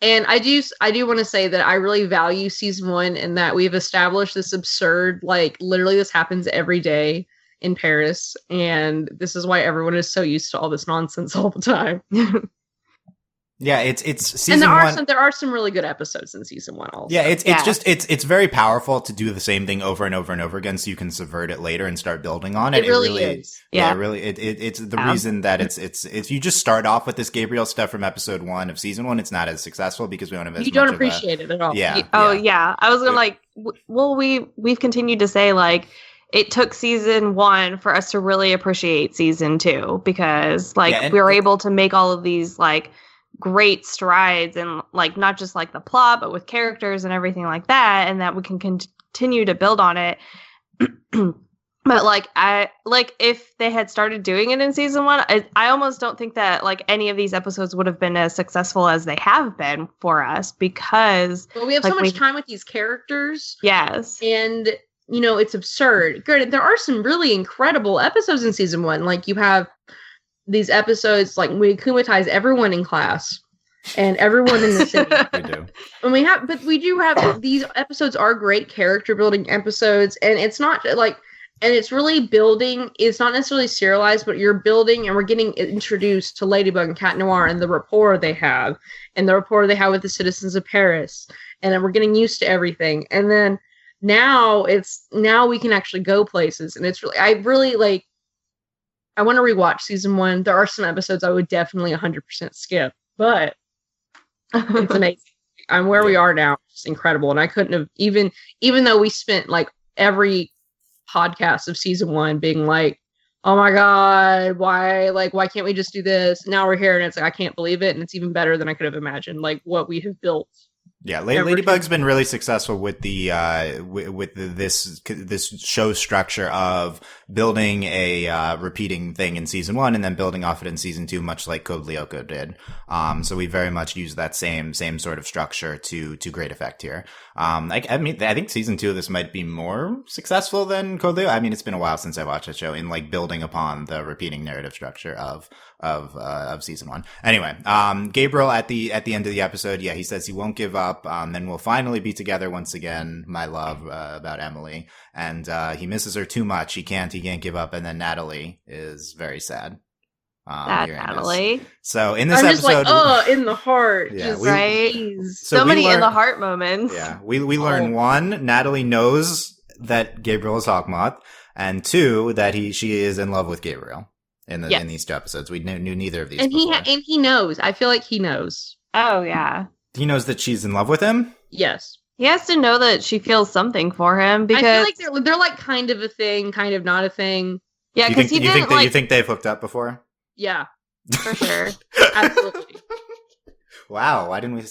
And I do want to say that I really value season 1, and that we've established this absurd, like, literally this happens every day in Paris, and this is why everyone is so used to all this nonsense all the time. Yeah, it's season 1. And there are some really good episodes in season 1 also. Yeah, it's very powerful to do the same thing over and over and over again, so you can subvert it later and start building on it. It really is. Yeah, it's the reason that it's you just start off with this Gabriel stuff from episode 1 of season 1, it's not as successful because we don't have as much. You don't appreciate it at all. Yeah. I was gonna like, well, we've continued to say, like, it took season 1 for us to really appreciate season 2, because like we were able to make all of these like great strides, and like not just like the plot, but with characters and everything like that, and that we can continue to build on it. But like, if they had started doing it in season 1, I almost don't think that like any of these episodes would have been as successful as they have been for us, because we have so much time with these characters. Yes. And it's absurd. Granted, there are some really incredible episodes in season 1. Like, you have these episodes, like, we akumatize everyone in class and everyone in the city. We do. And we do have, these episodes are great character building episodes, and it's not like, and it's really building, it's not necessarily serialized, but you're building, and we're getting introduced to Ladybug and Cat Noir and the rapport they have, and the rapport they have with the citizens of Paris. And then we're getting used to everything. And then now we can actually go places, and it's really, I want to rewatch season 1. There are some episodes I would definitely 100% skip, but it's amazing. I'm where we are now. It's incredible. And I couldn't have even though we spent like every podcast of season 1 being like, oh my God, why can't we just do this? Now we're here and it's like, I can't believe it. And it's even better than I could have imagined, like what we have built. Yeah, Ladybug's been really successful with the this show structure of building a repeating thing in season 1 and then building off it in season 2, much like Code Lyoko did. So we very much use that same sort of structure to great effect here. I think season 2 of this might be more successful than Code Lyoko. I mean, it's been a while since I watched that show in like building upon the repeating narrative structure of season 1. Anyway, Gabriel at the end of the episode, he says he won't give up. Then we'll finally be together once again, my love, about Emily. And, he misses her too much. He can't give up. And then Natalie is very sad. Natalie. So in this I'm episode, just like, in the heart. Yeah, right. So many in the heart moments. Yeah. We learn 1, Natalie knows that Gabriel is Hawkmoth, and 2, that she is in love with Gabriel. In these 2 episodes, we knew neither of these. And he knows. I feel like he knows. Oh yeah, he knows that she's in love with him. Yes, he has to know that she feels something for him because I feel like they're like kind of a thing, kind of not a thing. Yeah, because you think they've hooked up before? Yeah, for sure, absolutely. Wow, why didn't we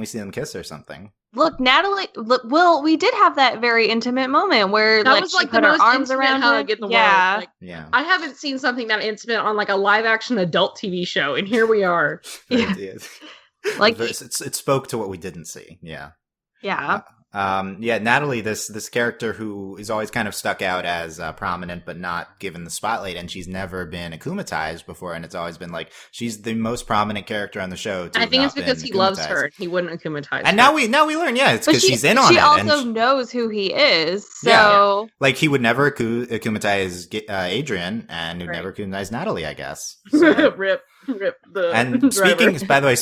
see them kiss or something? Look, Natalie. Well, we did have that very intimate moment where that was like she put her arms around hug in the world. Like, yeah, I haven't seen something that intimate on like a live action adult TV show, and here we are. Yeah. Like it spoke to what we didn't see. Yeah. Natalie, this character who is always kind of stuck out as prominent but not given the spotlight, and she's never been akumatized before, and it's always been like she's the most prominent character on the show. I think it's because he loves her. He wouldn't akumatize. And now we learn, it's because she's in on it. She also knows who he is, so like he would never akumatize Adrian, and would never akumatize Natalie, I guess. So. Rip the and driver. By the way,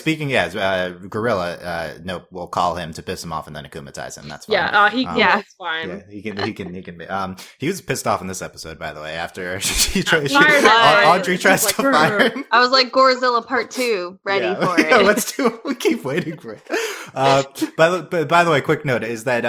Gorilla, nope, we'll call him to piss him off and then akumatize him. That's fine. That's fine. Yeah, he can. He was pissed off in this episode, by the way, after Audrey tries to fire him. I was like, Gorzilla Part 2, ready for it. Yeah, let's do it. We keep waiting for it. By the way, quick note is that,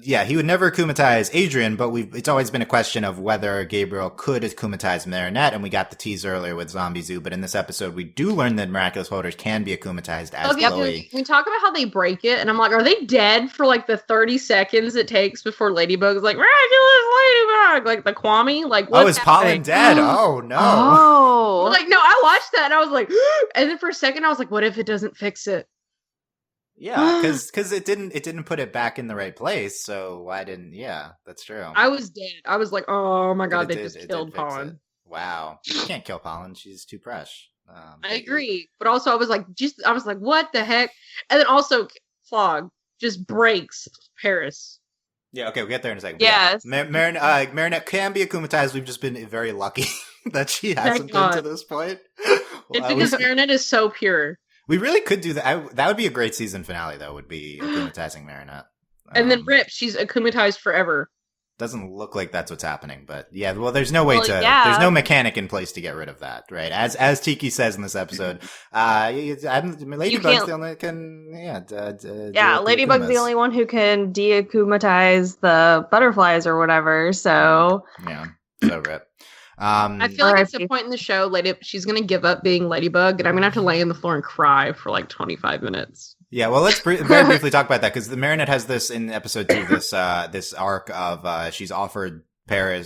he would never akumatize Adrian, but it's always been a question of whether Gabriel could akumatize Marinette, and we got the tease earlier with Zombie Zoo, but in this episode, we do learn that miraculous holders can be akumatized as Chloe. We talk about how they break it, and I'm like, are they dead for like the 30 seconds it takes before Ladybug is like, miraculous Ladybug, like the Kwame? Like, what's is Pollen dead? Oh no! Oh, like no, I watched that and I was like, and then for a second I was like, what if it doesn't fix it? Yeah, because it didn't put it back in the right place. So why didn't? Yeah, that's true. I was dead. I was like, oh my God, they just killed Pollen. Wow, you can't kill Pollen. She's too fresh. I agree, but also I was like, what the heck? And then also, Flog just breaks Paris. Yeah, okay, we'll get there in a second. Yes. Marinette can be akumatized. We've just been very lucky that she hasn't been to this point. It's because Marinette is so pure. We really could do that. That would be a great season finale, though, would be akumatizing Marinette. And then Rip, she's akumatized forever. Doesn't look like that's what's happening, but there's no way there's no mechanic in place to get rid of that, right? As Tiki says in this episode, Ladybug's the only can, Ladybug's the only one who can deakumatize the butterflies or whatever, so. Yeah, so Rip. I feel like it's a point in the show, she's gonna give up being Ladybug, and I'm gonna have to lay on the floor and cry for like 25 minutes. Yeah, well, let's very briefly talk about that, because the Marinette has this in episode 2, this arc of she's offered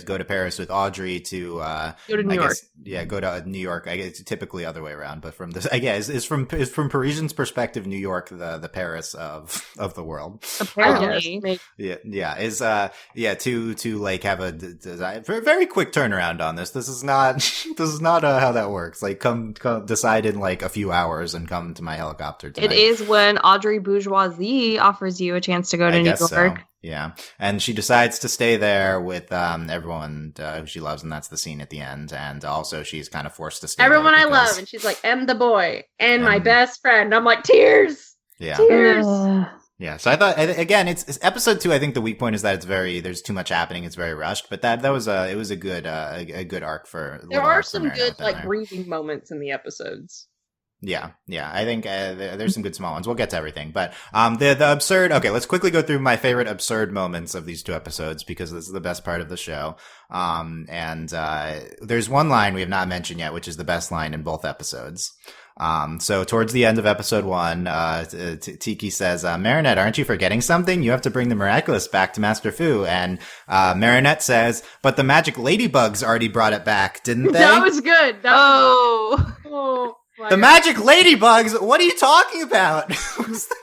go to Paris with Audrey to go to New York. Go to New York. I guess it's typically other way around, but from this, is from Parisian's perspective, New York the Paris of the world. Apparently, to like have a very quick turnaround on this. This is not how that works. Like come decide in like a few hours and come to my helicopter tonight. It is when Audrey Bourgeoisie offers you a chance to go to New York. So. Yeah, and she decides to stay there with everyone who she loves, and that's the scene at the end. And also, she's kind of forced to stay. Everyone I love, and she's like, "And the boy, and my best friend." I'm like, tears. Yeah, tears. Yeah. So I thought again, it's episode 2. I think the weak point is that there's too much happening. It's very rushed, but that was a good arc for. There are some good like breathing moments in the episodes. Yeah. I think there's some good small ones. We'll get to everything, but the absurd. Okay, let's quickly go through my favorite absurd moments of these 2 episodes because this is the best part of the show. And there's one line we have not mentioned yet, which is the best line in both episodes. So towards the end of episode 1, Tiki says, Marinette, aren't you forgetting something? You have to bring the Miraculous back to Master Fu. And Marinette says, but the magic ladybugs already brought it back, didn't they? That was good. Oh. The magic ladybugs? What are you talking about?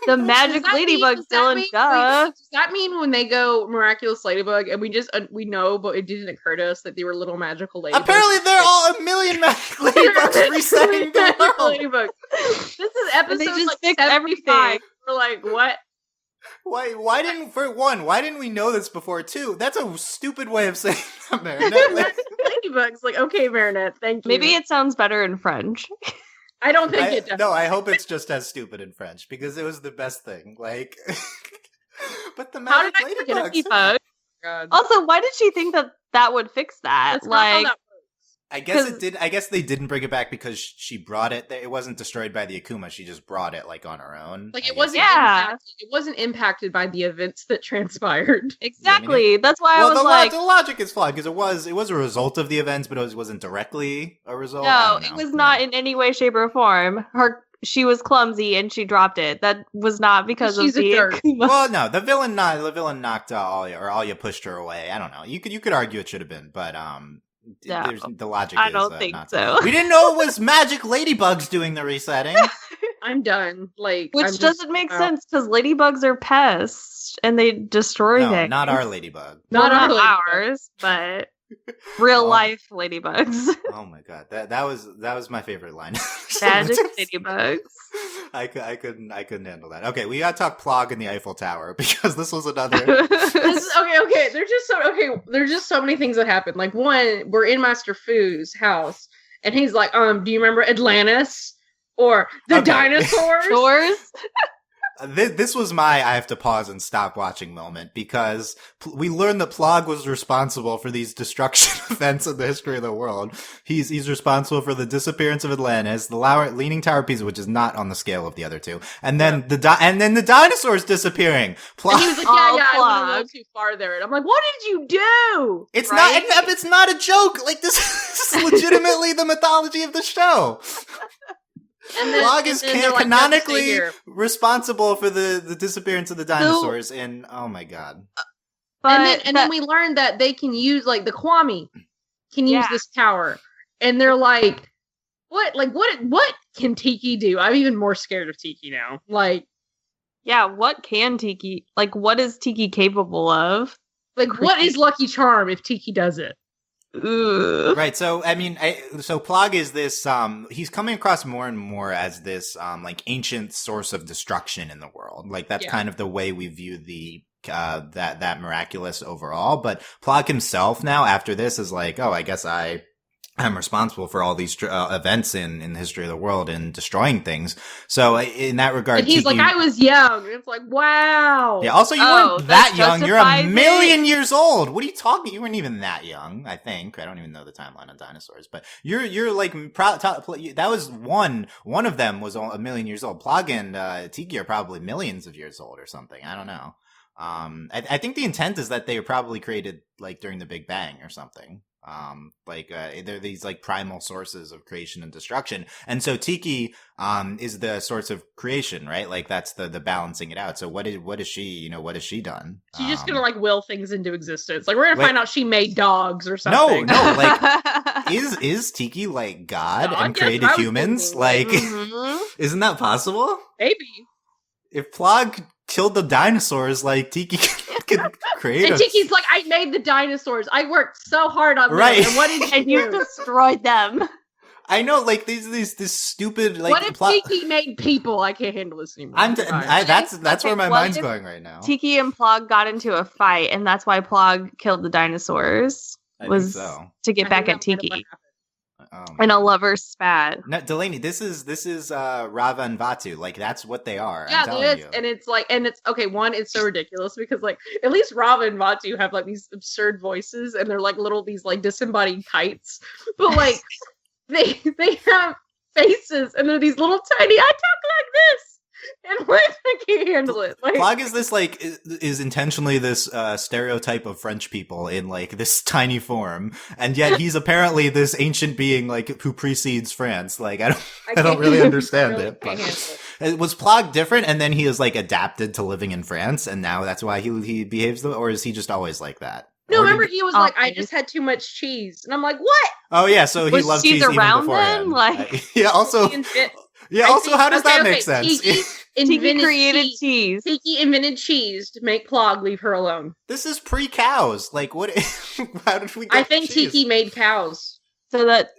The magic ladybugs, Dylan. Does that mean when they go Miraculous Ladybug and we know, but it didn't occur to us that they were little magical ladybugs? Apparently they're all a million magic ladybugs resetting the world. Ladybugs. This is episode they just like fix 75. everything. We're like, what? Why didn't we know this before? 2, that's a stupid way of saying that, Marinette. Ladybugs, like, okay, Marinette, thank you. Maybe it sounds better in French. I don't think it does. No, I hope it's just as stupid in French because it was the best thing. Like, but the magic ladybugs. Also, why did she think that would fix that? That's not how that works. I guess it did. I guess they didn't bring it back because she brought it. It wasn't destroyed by the Akuma. She just brought it like on her own. Like it wasn't impacted by the events that transpired. Exactly. That's why I was like, the logic is flawed because it was a result of the events, but it wasn't directly a result. No, it was not in any way, shape, or form. She was clumsy and she dropped it. That was not because of the Akuma. Well, no, the villain knocked all you pushed her away. I don't know. You could argue it should have been, but no, the logic I is don't think not so. We didn't know it was magic ladybugs doing the resetting. I'm done. Which doesn't make sense because ladybugs are pests and they destroy things. Not our ladybug. Not ours, but real life ladybugs. Oh my god, that was my favorite line. Magic ladybugs. I couldn't handle that. Okay, we gotta talk Plog in the Eiffel Tower because this was another. Okay. There's just so many things that happen. Like one, we're in Master Fu's house, and he's like, do you remember Atlantis or the dinosaurs? This was my I have to pause and stop watching moment because we learned that Plog was responsible for these destruction events in the history of the world. He's responsible for the disappearance of Atlantis, the Leaning Tower of Pisa, which is not on the scale of the other 2, and then the dinosaurs disappearing. Plog. And he was like, I went a little too far there, and I'm like, what did you do? It's not a joke. Like this is legitimately the mythology of the show. Plog is canonically responsible for the disappearance of the dinosaurs, and oh my god! And then we learned that they can use the Kwami can use this power, and they're like, what? Like what can Tiki do? I'm even more scared of Tiki now. What can Tiki? What is Tiki capable of? What is Lucky Charm if Tiki does it? Ugh. Right. So, so Plog is this, he's coming across more and more as this, ancient source of destruction in the world. That's kind of the way we view that Miraculous overall. But Plog himself now, after this, is like, I guess I'm responsible for all these events in the history of the world and destroying things. So in that regard, and he's Tiki, I was young. It's like, wow. Yeah. Also, you weren't that young. You're a million years old. What are you talking? You weren't even that young. I think. I don't even know the timeline on dinosaurs, but you're that was one of them was a million years old. Plog and Tiki are probably millions of years old or something. I don't know. I think the intent is that they were probably created during the Big Bang or something. They're these primal sources of creation and destruction, and so Tiki is the source of creation, right? That's the balancing it out. So what is she? What has she done? She's just gonna will things into existence. We're gonna find out she made dogs or something. No. Is Tiki God and created humans? Isn't that possible? Maybe. If Plog killed the dinosaurs, Tiki could create. And Tiki's I made the dinosaurs. I worked so hard on them. Right. And what did you destroyed them? I know, this stupid What if Tiki made people? I can't handle this anymore. That's where my mind's going right now. Tiki and Plog got into a fight, and that's why Plog killed the dinosaurs. To get back at Tiki. And a lover spat. No, Delaney, this is Rava and Vatu. That's what they are. Yeah, it is. And it's okay. One, it's so ridiculous because at least Rava and Vatu have these absurd voices, and they're little these disembodied kites. But they have faces, and they're these little tiny. I talk like this, and like I can't handle it. Like, Plog is this like is intentionally this stereotype of French people in like this tiny form, and yet he's apparently this ancient being like who precedes France. Like I don't really understand really it. can't But handle it. was Plog different, and then he is like adapted to living in France, and now that's why he behaves, or is he just always like that? No, Or remember did- he was like, I just had too much cheese, and I'm like, what? Oh yeah, so he Was loved cheese cheese even around beforehand. then? Like- yeah, also yeah, I also think- how does that okay, make sense? Tiki Tiki invented created cheese. cheese. Tiki invented cheese to make Plog leave her alone. This is pre-cows. Like what? How did we get I think cheese? Tiki made cows. So that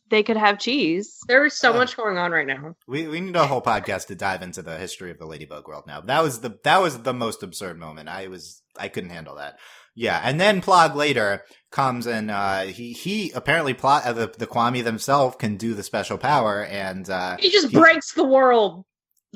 they could have cheese. There is so much going on right now. We need a whole podcast to dive into the history of the Ladybug world now. That was the most absurd moment. I couldn't handle that. Yeah, and then Plog later comes and he apparently the Kwami themselves can do the special power, and He just breaks the world.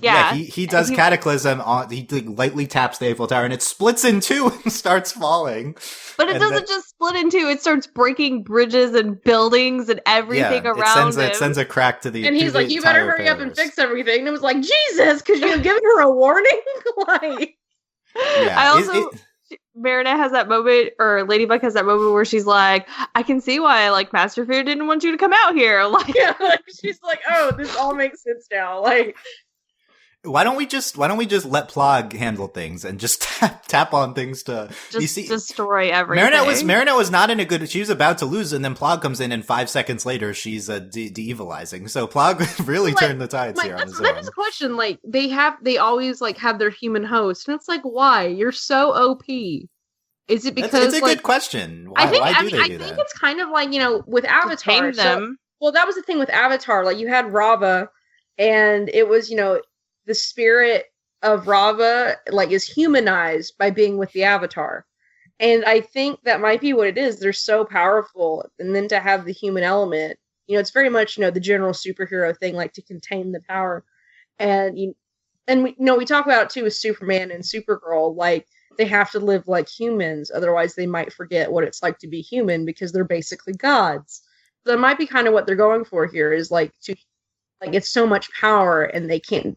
Yeah. he does Cataclysm on. He like, lightly taps the Eiffel Tower and it splits in two and starts falling. But it And doesn't then- just split in two. It starts breaking bridges and buildings and everything around it sends a crack to the. And he's to like, the you better tire hurry up and pillars. fix everything. And it was like, Jesus, because you have given her a warning? Like, Yeah, I also Marinette has that moment, or Ladybug has that moment where she's like, I can see why like Master Fu didn't want you to come out here. Like, yeah, like, she's like, oh, this all makes sense now. Like, Why don't we just let Plog handle things and just tap on things to just you see destroy everything. Marinette was not in a good. She was about to lose, and then Plog comes in, and 5 seconds later, she's de-evilizing. So Plog really Like, turned the tides here on his own. that's a question. Like, they always like have their human host, and it's like, why? You're so OP. Is it because It's a like good question. Why, I think why do I mean they I do think that? it's kind of like, with To Avatar. tame So, them. well, that was the thing with Avatar. Like, you had Rava, and it was, the spirit of Rava like is humanized by being with the Avatar. And I think that might be what it is. They're so powerful, and then to have the human element, it's very much the general superhero thing, like to contain the power. And we talk about it too with Superman and Supergirl, like they have to live like humans, otherwise they might forget what it's like to be human because they're basically gods. So that might be kind of what they're going for here, is like to like it's so much power and they can't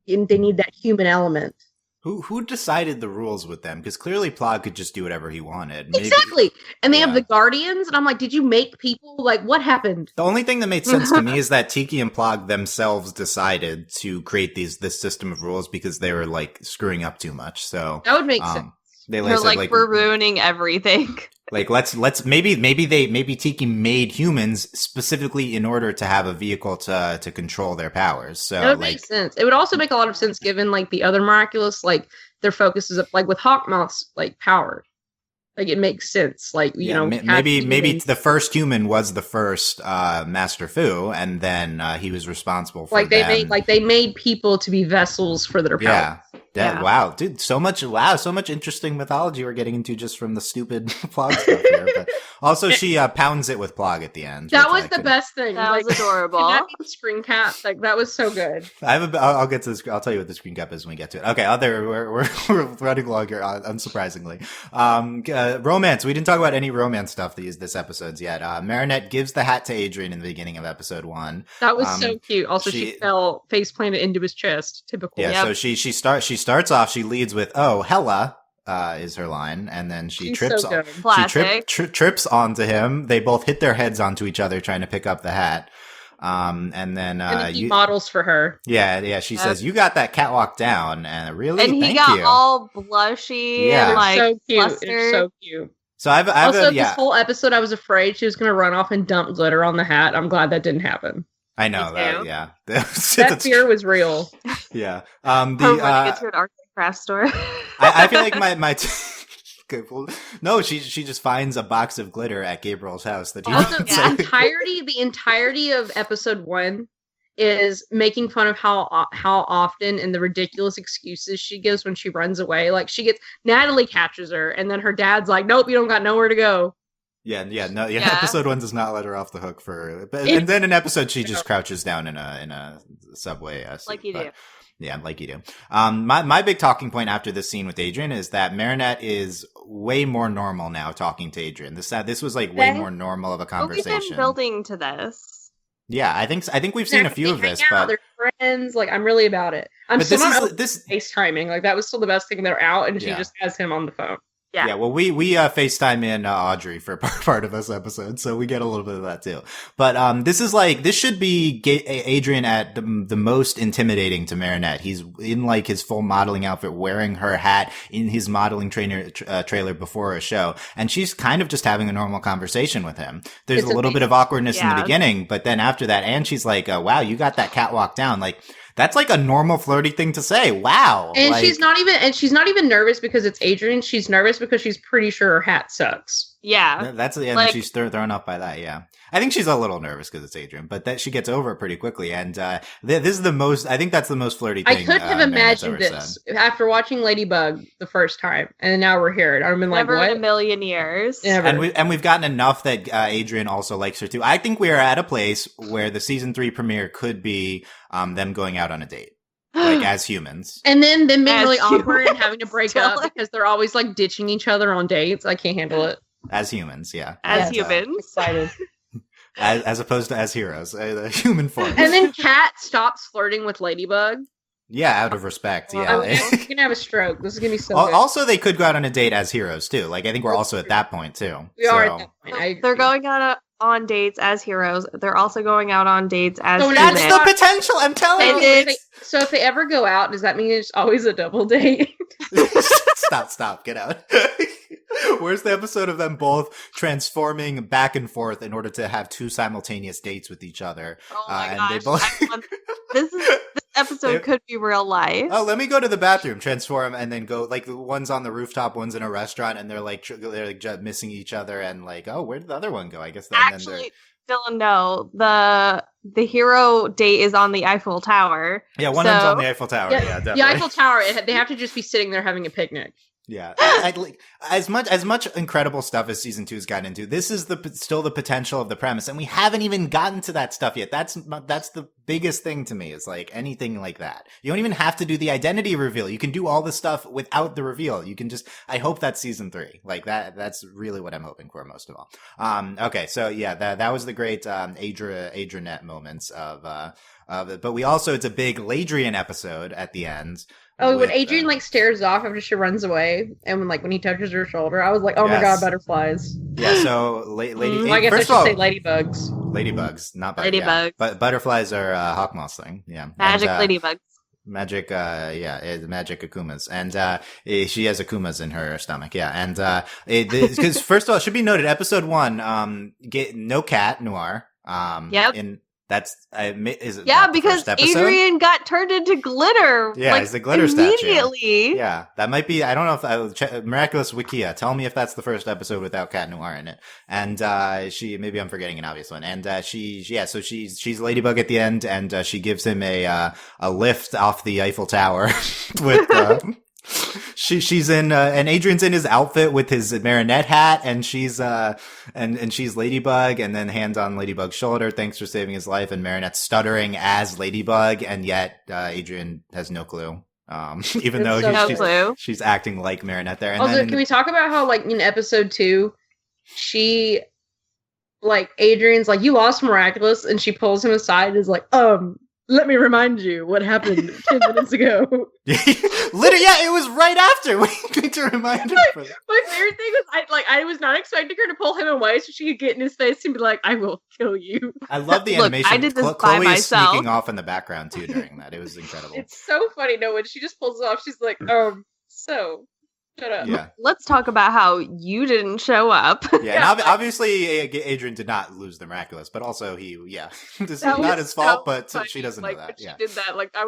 they need that human element. Who decided the rules with them? Because clearly Plog could just do whatever he wanted. Maybe- Exactly. And they Yeah. have the Guardians, and I'm like, did you make people? Like, what happened? The only thing that made sense to me is that Tiki and Plog themselves decided to create this system of rules because they were like screwing up too much. So That would make sense. they They're said, like, we're ruining everything. Like let's maybe Tiki made humans specifically in order to have a vehicle to control their powers. So That would make sense. It would also make a lot of sense given like the other Miraculous, like their focus is like with Hawkmoth's like power. Like it makes sense. Like maybe the first human was the first Master Fu, and then he was responsible for like they made people to be vessels for their power. Yeah. Yeah. Wow, dude, so much interesting mythology we're getting into just from the stupid Plog stuff here. But also, she pounds it with Plog at the end. That which was the best thing. That was adorable. That screen cap, like that was so good. I'll get to this. I'll tell you what the screen cap is when we get to it. Okay, we're running along here, unsurprisingly. Romance. We didn't talk about any romance stuff this episodes yet. Marinette gives the hat to Adrian in the beginning of episode 1. That was so cute. Also, she fell face planted into his chest. Typical. Yeah. Yep. So she starts off. She leads with "Oh, hella." Is her line, and then she She's trips. so good. Classic. Trips onto him. They both hit their heads onto each other trying to pick up the hat. And then and he models for her. Yeah. She says, "You got that catwalk down," and really, And he thank got you. all blushy Yeah. and like so cute. flustered. It's so cute. So I've This whole episode, I was afraid she was going to run off and dump glitter on the hat. I'm glad that didn't happen. I know Me that. too. Yeah, That fear was real. Yeah. Her running into an art and craft store. I feel like my. Okay, well, no, she just finds a box of glitter at Gabriel's house that he Also, Yeah. the entirety of episode 1 is making fun of how often and the ridiculous excuses she gives when she runs away. Like Natalie catches her, and then her dad's like, "Nope, you don't got nowhere to go." Yeah. Yeah. Episode 1 does not let her off the hook and then in episode she just crouches down in a subway. Seat, Like you do. Yeah, like you do. My big talking point after this scene with Adrian is that Marinette is way more normal now talking to Adrian. This was like way more normal of a But we've conversation. been building to this. Yeah, I think we've seen a few of this, but they're friends. Like, I'm really about it. I'm but still this not is this. FaceTiming. Like, that was still the best thing. They're out, and she Yeah. just has him on the phone. Yeah, well, we FaceTime in Audrey for part of this episode, so we get a little bit of that too. But this should be Adrian at the most intimidating to Marinette. He's in like his full modeling outfit, wearing her hat in his modeling trailer before a show, and she's kind of just having a normal conversation with him. There's a little bit of awkwardness in the beginning, but then after that, and she's like, "Wow, you got that catwalk down!" Like. That's like a normal flirty thing to say. Wow. And she's not even nervous because it's Adrian. She's nervous because she's pretty sure her hat sucks. Yeah. She's thrown off by that. Yeah. I think she's a little nervous because it's Adrian, but that she gets over it pretty quickly. And, this is I think that's the most flirty thing. I could have imagined this after watching Ladybug the first time. And now we're here. I've been like, never what? in a million years. Never. And we've gotten enough that, Adrian also likes her too. I think we are at a place where the season 3 premiere could be, them going out on a date. Like as humans. And then them being really awkward and having to break up because they're always like ditching each other on dates. I can't handle it. As humans, yeah. As humans. Excited. As opposed to as heroes, the human form. And then Kat stops flirting with Ladybug. Yeah, out of respect. Yeah. I'm gonna have a stroke. This is gonna be so good. Also, they could go out on a date as heroes too. Like I think we're also at that point too. We are at that point. They're going on dates as heroes. They're also going out on dates as humans. That's the potential. I'm telling you. So if they ever go out, does that mean it's always a double date? Stop, get out. Where's the episode of them both transforming back and forth in order to have 2 simultaneous dates with each other? Oh my gosh. They both... this episode could be real life. Oh, let me go to the bathroom, transform, and then go, like, the one's on the rooftop, one's in a restaurant, and they're just missing each other, and like, oh, where did the other one go? I guess then, actually, Dylan, no. The hero date is on the Eiffel Tower. Yeah, one of them's on the Eiffel Tower. Yeah, definitely. The Eiffel Tower, they have to just be sitting there having a picnic. Yeah, as much incredible stuff as season 2's gotten into, this is still the potential of the premise, and we haven't even gotten to that stuff yet. That's the biggest thing to me. Is like anything like that. You don't even have to do the identity reveal. You can do all the stuff without the reveal. You can just. I hope that's season 3. Like that. That's really what I'm hoping for most of all. Okay, so yeah, that was the great Adrianette moments of it. But we also it's a big Ladrian episode at the end. Oh, when Adrian like stares off after she runs away, and when he touches her shoulder, I was like, "Oh my god, butterflies!" Yeah, so lady. I guess I should say ladybugs. Ladybugs, not butterflies. Ladybugs, but butterflies are hawk moths thing. Yeah, magic ladybugs. Magic, magic akumas, and she has akumas in her stomach. Yeah, and because first of all, it should be noted, episode 1, get no cat noir. Yep. That's is it? Yeah, because Adrian got turned into glitter. Yeah, like, it's the glitter immediately. Statue. Yeah, that might be. I don't know if Miraculous Wikia. Tell me if that's the first episode without Cat Noir in it. And maybe I'm forgetting an obvious one. And so she's Ladybug at the end, and she gives him a lift off the Eiffel Tower with. She's in and Adrian's in his outfit with his Marinette hat, and she's and she's Ladybug, and then hand on Ladybug's shoulder, thanks for saving his life, and Marinette's stuttering as Ladybug, and yet Adrian has no clue. Even though she's acting like Marinette there. And also, can we talk about how like in episode 2, she like Adrian's like, you lost Miraculous, and she pulls him aside and is like, let me remind you what happened 10 minutes ago. Literally, yeah, it was right after. We need to remind her. My favorite thing was I was not expecting her to pull him away so she could get in his face and be like, I will kill you. I love the animation. I did this Chloe by myself. Sneaking off in the background too during that. It was incredible. It's so funny. No, when she just pulls it off, she's like, so shut up. Yeah. Let's talk about how you didn't show up. Yeah, and obviously Adrian did not lose the Miraculous, but also this is not his fault, but funny. She doesn't know that. When she did that, like I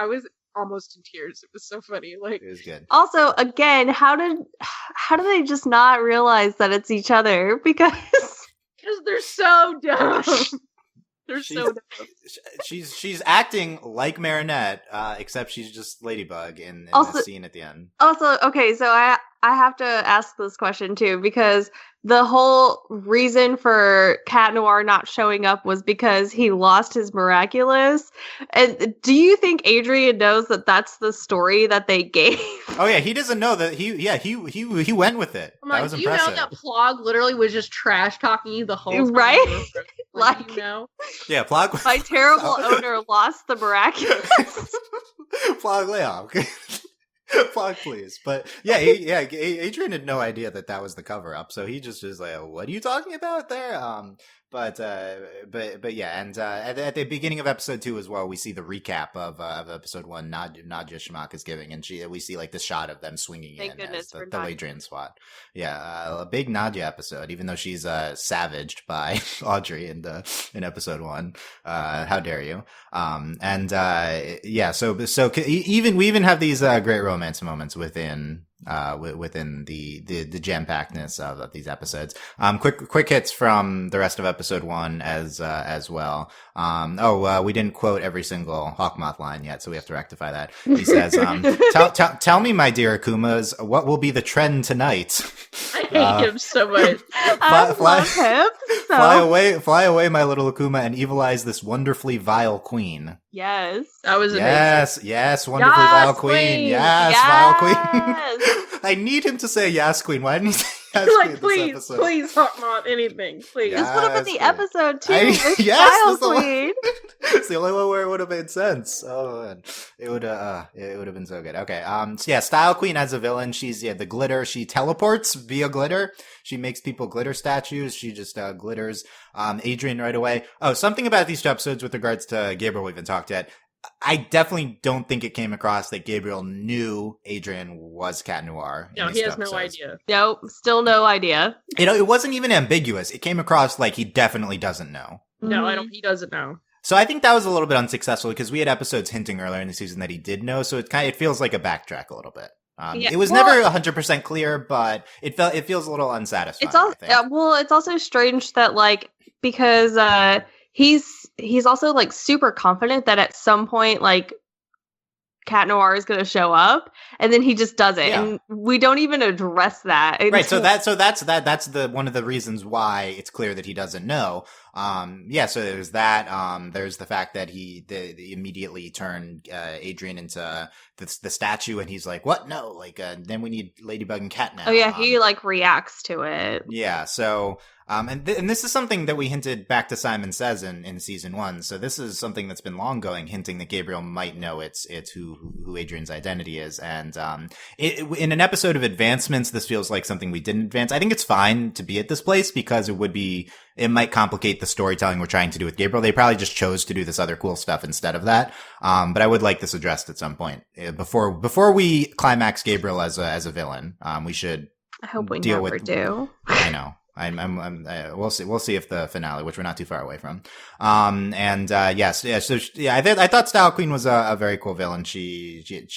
was almost in tears. It was so funny. Like it was good. Also, again, how did they just not realize that it's each other? Because they're so dumb. They're so dumb. She's acting like Marinette, except she's just Ladybug in the scene at the end. Also, okay, so I have to ask this question too, because the whole reason for Cat Noir not showing up was because he lost his Miraculous. And do you think Adrian knows that that's the story that they gave? Oh yeah, he doesn't know that. He went with it. That was impressive. You know that Plog literally was just trash talking you the whole time, right? Like, you know? Yeah, Plog. My terrible owner lost the Miraculous. Plog, lay off. Plug, please. But yeah, Adrian had no idea that was the cover up, so he just was like, "What are you talking about there?" But yeah, and at the beginning of episode 2 as well, we see the recap of episode 1. Nadja Schmack is giving, and we see like the shot of them swinging Thank in goodness as for the Ladrian SWAT. Yeah, a big Nadja episode, even though she's savaged by Audrey in episode 1. How dare you? Yeah, so we even have these great romance moments within the jam-packedness of these episodes. Quick hits from the rest of episode 1 as well. We didn't quote every single Hawkmoth line yet, so we have to rectify that. He says, tell me, my dear Akumas, what will be the trend tonight? I hate him so much. I love him. Fly away, my little Akuma, and evilize this wonderfully vile queen. Yes. That was amazing. Yes, wonderfully vile queen. Yes, vile queen. I need him to say yes, queen. Why didn't he say yes, like, queen please, Hawkmoth, anything, please. This would have been the episode too. Yes, Vile queen. It's the only one where it would have made sense. Oh man, it would have been so good. Okay, so yeah, Style Queen as a villain, she's the glitter. She teleports via glitter. She makes people glitter statues. She just glitters Adrian right away. Oh, something about these two episodes with regards to Gabriel we haven't talked yet. I definitely don't think it came across that Gabriel knew Adrian was Cat Noir. No, he has no idea. Nope, still no idea. It wasn't even ambiguous. It came across like he definitely doesn't know. No, he doesn't know. So I think that was a little bit unsuccessful because we had episodes hinting earlier in the season that he did know. So it feels like a backtrack a little bit. It was never 100% clear, but it feels a little unsatisfying. It's also strange that because he's also like super confident that at some point like Cat Noir is going to show up, and then he just doesn't, and we don't even address that. Right. So that's the one of the reasons why it's clear that he doesn't know. So there's that. There's the fact that he immediately turned Adrian into the statue, and he's like, "What? No! Then we need Ladybug and Cat now." Oh yeah, he reacts to it. Yeah. So. And this is something that we hinted back to Simon Says in season 1. So this is something that's been long going, hinting that Gabriel might know it's who Adrian's identity is. And in an episode of Advancements, this feels like something we didn't advance. I think it's fine to be at this place because it might complicate the storytelling we're trying to do with Gabriel. They probably just chose to do this other cool stuff instead of that. But I would like this addressed at some point before we climax Gabriel as a villain. We should. I hope we never do. I know. We'll see if the finale, which we're not too far away from. I thought Style Queen was a very cool villain. I didn't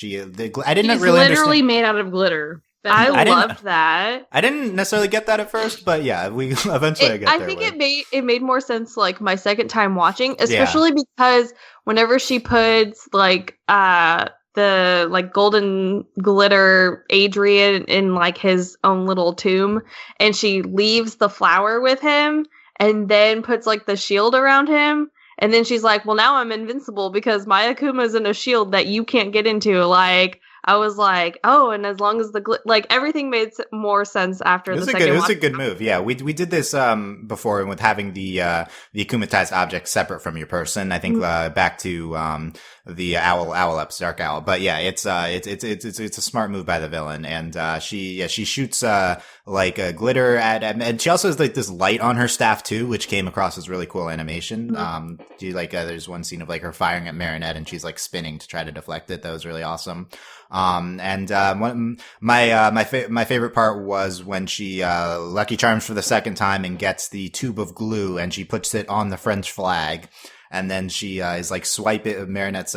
really understand. Literally made out of glitter. I loved that. I didn't necessarily get that at first, but yeah, we eventually get there. I think it made more sense like my second time watching, especially because whenever she puts the golden glitter Adrian in his own little tomb, and she leaves the flower with him and then puts the shield around him, and then she's like, well, now I'm invincible because my Akuma's in a shield that you can't get into. I was like, oh, and as long as everything made more sense after the second. It was a good move. Yeah, we did this before with having the akumatized object separate from your person. I think back to the owl episode, Dark Owl. But yeah, it's a smart move by the villain, and she shoots a glitter at, and she also has this light on her staff too, which came across as really cool animation. There's one scene of her firing at Marinette, and she's spinning to try to deflect it. That was really awesome. My favorite part was when she Lucky Charms for the second time and gets the tube of glue, and she puts it on the French flag. And then she is swiping. Marinette's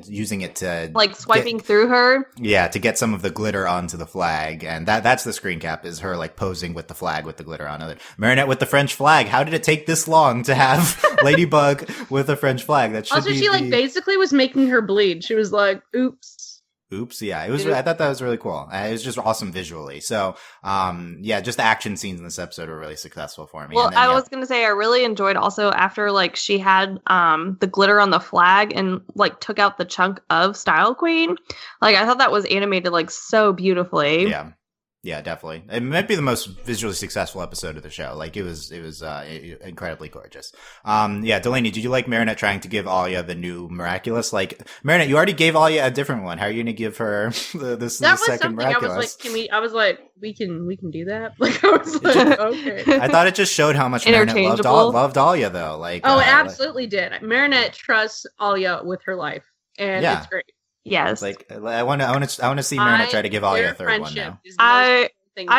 using it to swiping through her. Yeah, to get some of the glitter onto the flag, and that's the screen cap is her posing with the flag with the glitter on it. Marinette with the French flag. How did it take this long to have Ladybug with a French flag? That should also, she basically was making her bleed. She was like, "Oops." Oops, yeah, it was. I thought that was really cool. It was just awesome visually. So, yeah, just the action scenes in this episode were really successful for me. Well, and then, I was gonna say I really enjoyed also after like she had the glitter on the flag and like took out the chunk of Style Queen. Like I thought that was animated like so beautifully. Yeah. Yeah, definitely. It might be the most visually successful episode of the show. Like it was incredibly gorgeous. Yeah, Delaney, did you like Marinette trying to give Alia the new Miraculous? Like Marinette, you already gave Alia a different one. How are you going to give her the second Miraculous? I was like, we can do that. Like I was like, okay. I thought it just showed how much Marinette loved Alia though. Like it absolutely did. Marinette trusts Alia with her life, and it's great. Yes. Like I want to see Marinette try to give Alia a third one now. I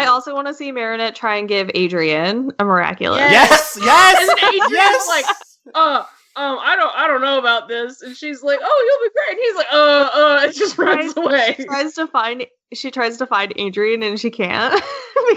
also want to see Marinette try and give Adrian a Miraculous. Yes. Yes. Like, I don't know about this, and she's like, oh, you'll be great. And he's like, it just runs away. She tries to find Adrian, and she can't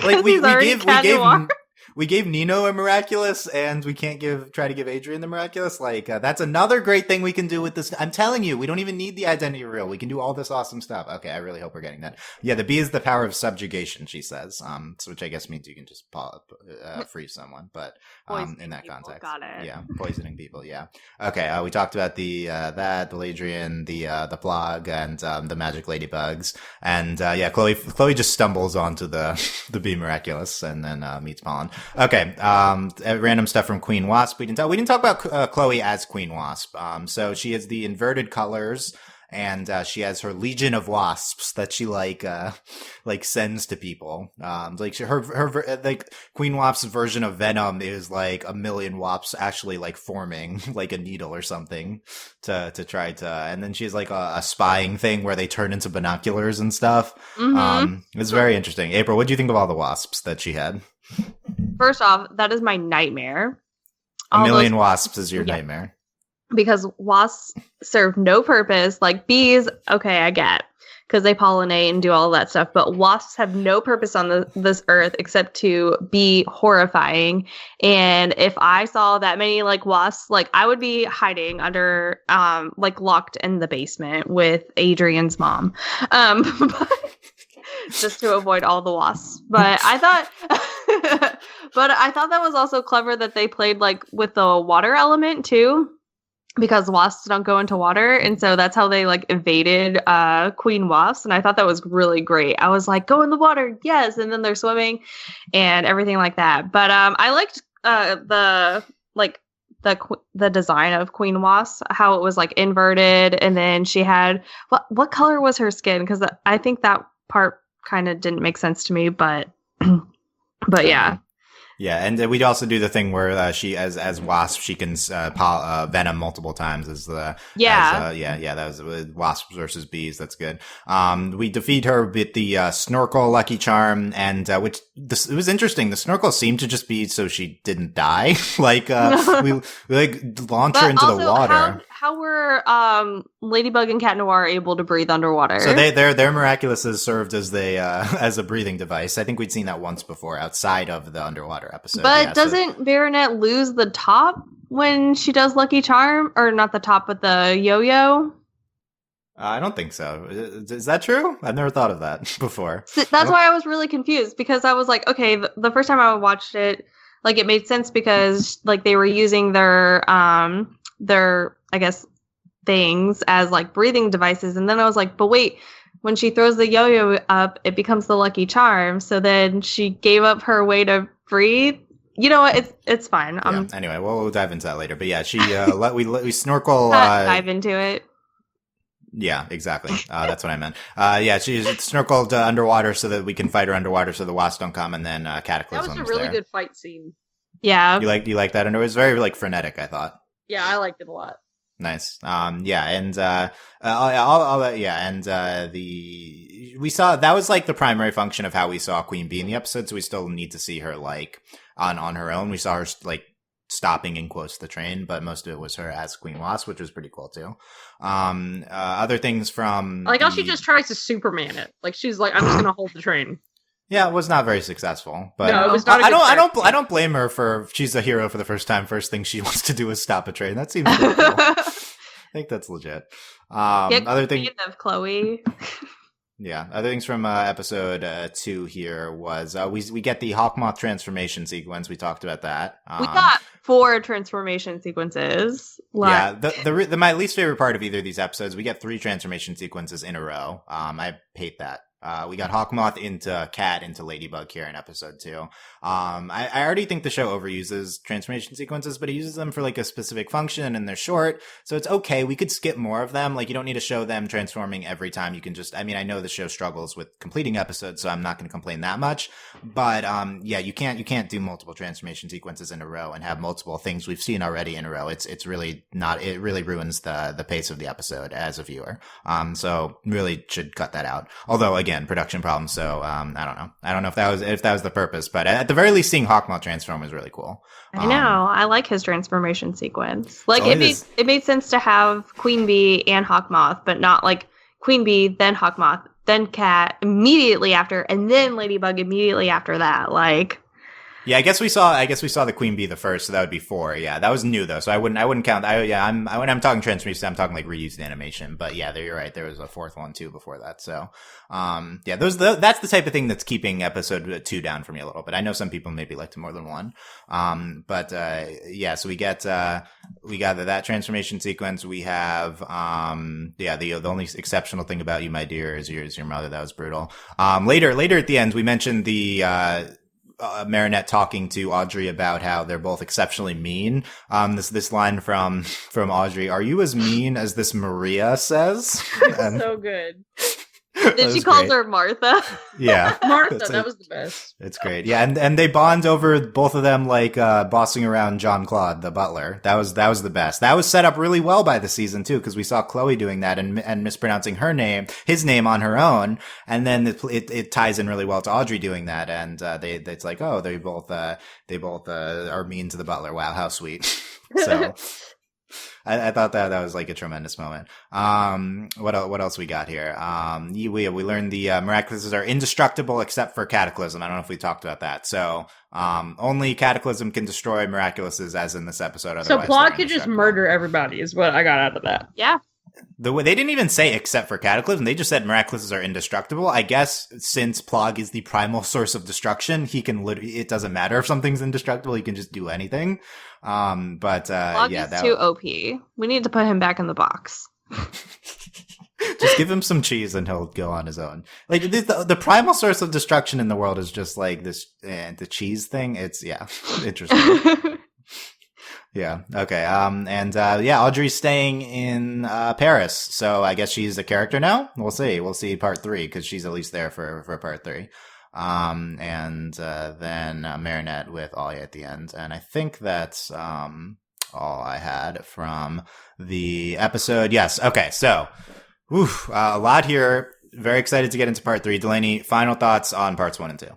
like because we gave Nino a Miraculous, and we can't try to give Adrian the Miraculous. Like, that's another great thing we can do with this. I'm telling you, we don't even need the identity reveal. We can do all this awesome stuff. Okay, I really hope we're getting that. Yeah, the B is the power of subjugation, she says, which I guess means you can just freeze someone, but in that context. Got it. Yeah, poisoning people, yeah. Okay, we talked about the Ladrian, the Plog, and the magic ladybugs. And yeah, Chloe just stumbles onto the B Miraculous and then meets Pollen. Okay, random stuff from Queen Wasp. We didn't talk about Chloe as Queen Wasp. So she has the inverted colors, and she has her legion of wasps that she like sends to people. Like her Queen Wasp's version of Venom is like a million wasps actually like forming like a needle or something to try to. And then she has like a spying thing where they turn into binoculars and stuff. Mm-hmm. It's very interesting. April, what do you think of all the wasps that she had? First off, that is my nightmare. A million wasps is your nightmare. Because wasps serve no purpose. Like bees, okay, I get, because they pollinate and do all that stuff. But wasps have no purpose on this earth except to be horrifying. And if I saw that many like wasps, like I would be hiding under, like locked in the basement with Adrian's mom, just to avoid all the wasps. But I thought, that was also clever that they played like with the water element too. Because wasps don't go into water, and so that's how they like evaded Queen Wasp, and I thought that was really great. I was like, go in the water, yes, and then they're swimming and everything like that. But I liked the design of Queen Wasp, how it was like inverted, and then she had what color was her skin? Because I think that part kind of didn't make sense to me, but yeah. Yeah, and we'd also do the thing where she, as Wasp, she can venom multiple times. That was Wasps versus bees. That's good. We defeat her with the Snorkel Lucky Charm, and it was interesting. The Snorkel seemed to just be so she didn't die. Like we like launch her into the water. How were Ladybug and Cat Noir able to breathe underwater? So their Miraculouses served as as a breathing device. I think we'd seen that once before outside of the underwater episode. But doesn't Marinette lose the top when she does Lucky Charm? Or not the top, but the yo-yo? I don't think so. Is that true? I've never thought of that before. So that's why I was really confused, because I was like, okay, the first time I watched it, like it made sense because like they were using their I guess things as like breathing devices, and then I was like, but wait, when she throws the yo-yo up, it becomes the Lucky Charm. So then she gave up her way to breathe. You know what? It's fine. Anyway, we'll dive into that later. But yeah, she we snorkel. Dive into it. Yeah, exactly. That's what I meant. Yeah, she snorkeled underwater so that we can fight her underwater, so the wasps don't come, and then Cataclysm. That was a really good fight scene. Yeah, you like that, and it was very like frenetic. I thought. Yeah, I liked it a lot. Nice. Yeah, and all that. Yeah, and we saw that was like the primary function of how we saw Queen Bee in the episode. So we still need to see her like on her own. We saw her like stopping in quotes the train, but most of it was her as Queen Wasp, which was pretty cool too. Other things from I like how she just tries to Superman it. Like she's like, I'm just gonna hold the train. Yeah, it was not very successful, but no, it was not I don't blame her for she's a hero for the first time. First thing she wants to do is stop a train. That seems pretty cool. think that's legit. Get Other thing of Chloe. Yeah, other things from episode 2 here was we get the Hawkmoth transformation sequence. We talked about that. We got 4 transformation sequences. Yeah, the my least favorite part of either of these episodes, we get 3 transformation sequences in a row. I hate that. We got Hawkmoth into Cat into Ladybug here in episode 2. I already think the show overuses transformation sequences, but it uses them for like a specific function and they're short. So it's okay. We could skip more of them. Like you don't need to show them transforming every time. You can just, I mean, I know the show struggles with completing episodes, so I'm not going to complain that much. But, yeah, you can't do multiple transformation sequences in a row and have multiple things we've seen already in a row. It's really not, it really ruins the pace of the episode as a viewer. So really should cut that out. Although again, production problems. So, I don't know. I don't know if that was the purpose, but at the very least, seeing Hawkmoth transform was really cool. I know. I like his transformation sequence. Like it made sense to have Queen Bee and Hawkmoth, but not like Queen Bee, then Hawkmoth, then Cat immediately after, and then Ladybug immediately after that. Like, yeah, I guess we saw the Queen Bee the first, so that would be 4. Yeah, that was new though, so I wouldn't count. When I'm talking transformation, I'm talking like reused animation. But yeah, you're right. There was a 4th one too before that. So, yeah, that's the type of thing that's keeping episode 2 down for me a little bit. I know some people maybe liked more than 1. But yeah, so we got that transformation sequence. We have, yeah, the only exceptional thing about you, my dear, is your mother. That was brutal. Later at the end, we mentioned the, Marinette talking to Audrey about how they're both exceptionally mean. This line from Audrey, "Are you as mean as this Maria says?" And so good. Then she calls her Martha. Yeah. Martha, that was the best. It's great. Yeah, and they bond over both of them like bossing around Jean-Claude, the butler. That was the best. That was set up really well by the season too, because we saw Chloe doing that and mispronouncing his name on her own, and then it ties in really well to Audrey doing that, and it's like, oh, they both are mean to the butler. Wow, how sweet. So I thought that was like a tremendous moment. What else we got here? We learned the Miraculouses are indestructible except for Cataclysm. I don't know if we talked about that. So only Cataclysm can destroy Miraculouses, as in this episode. So Plot could just murder everybody is what I got out of that. Yeah. The way they didn't even say except for Cataclysm, they just said Miraculouses are indestructible. I guess since Plog is the primal source of destruction, he can it doesn't matter if something's indestructible, he can just do anything. But Plog yeah, is too OP. We need to put him back in the box. Just give him some cheese and he'll go on his own. Like the primal source of destruction in the world is just like this, the cheese thing. It's interesting. Yeah. Okay. Yeah, Audrey's staying in Paris, so I guess she's a character now. We'll see. We'll see part 3 because she's at least there for part 3. Then Marinette with Alia at the end, and I think that's all I had from the episode. Yes. Okay. So, a lot here. Very excited to get into part 3. Delaney, final thoughts on parts 1 and 2.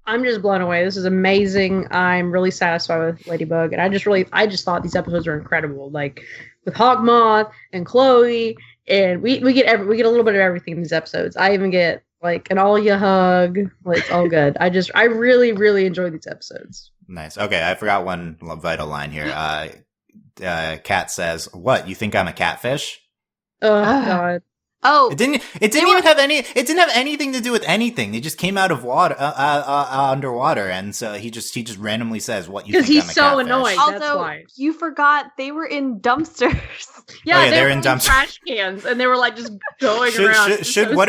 I'm just blown away. This is amazing. I'm really satisfied with Ladybug, and I just thought these episodes were incredible. Like with Hawkmoth and Chloe, and we get a little bit of everything in these episodes. I even get like an Alia hug. Like it's all good. I really, really enjoy these episodes. Nice. Okay, I forgot one vital line here. Kat says, "What, you think I'm a catfish?" Oh God. Oh, it didn't have anything to do with anything. They just came out of water, underwater, and so he just randomly says, "What, you think I'm a catfish?" Because he's so annoyed. Also, that's why. You forgot they were in dumpsters. Yeah, they were in dumpsters, trash cans, and they were like just going around. What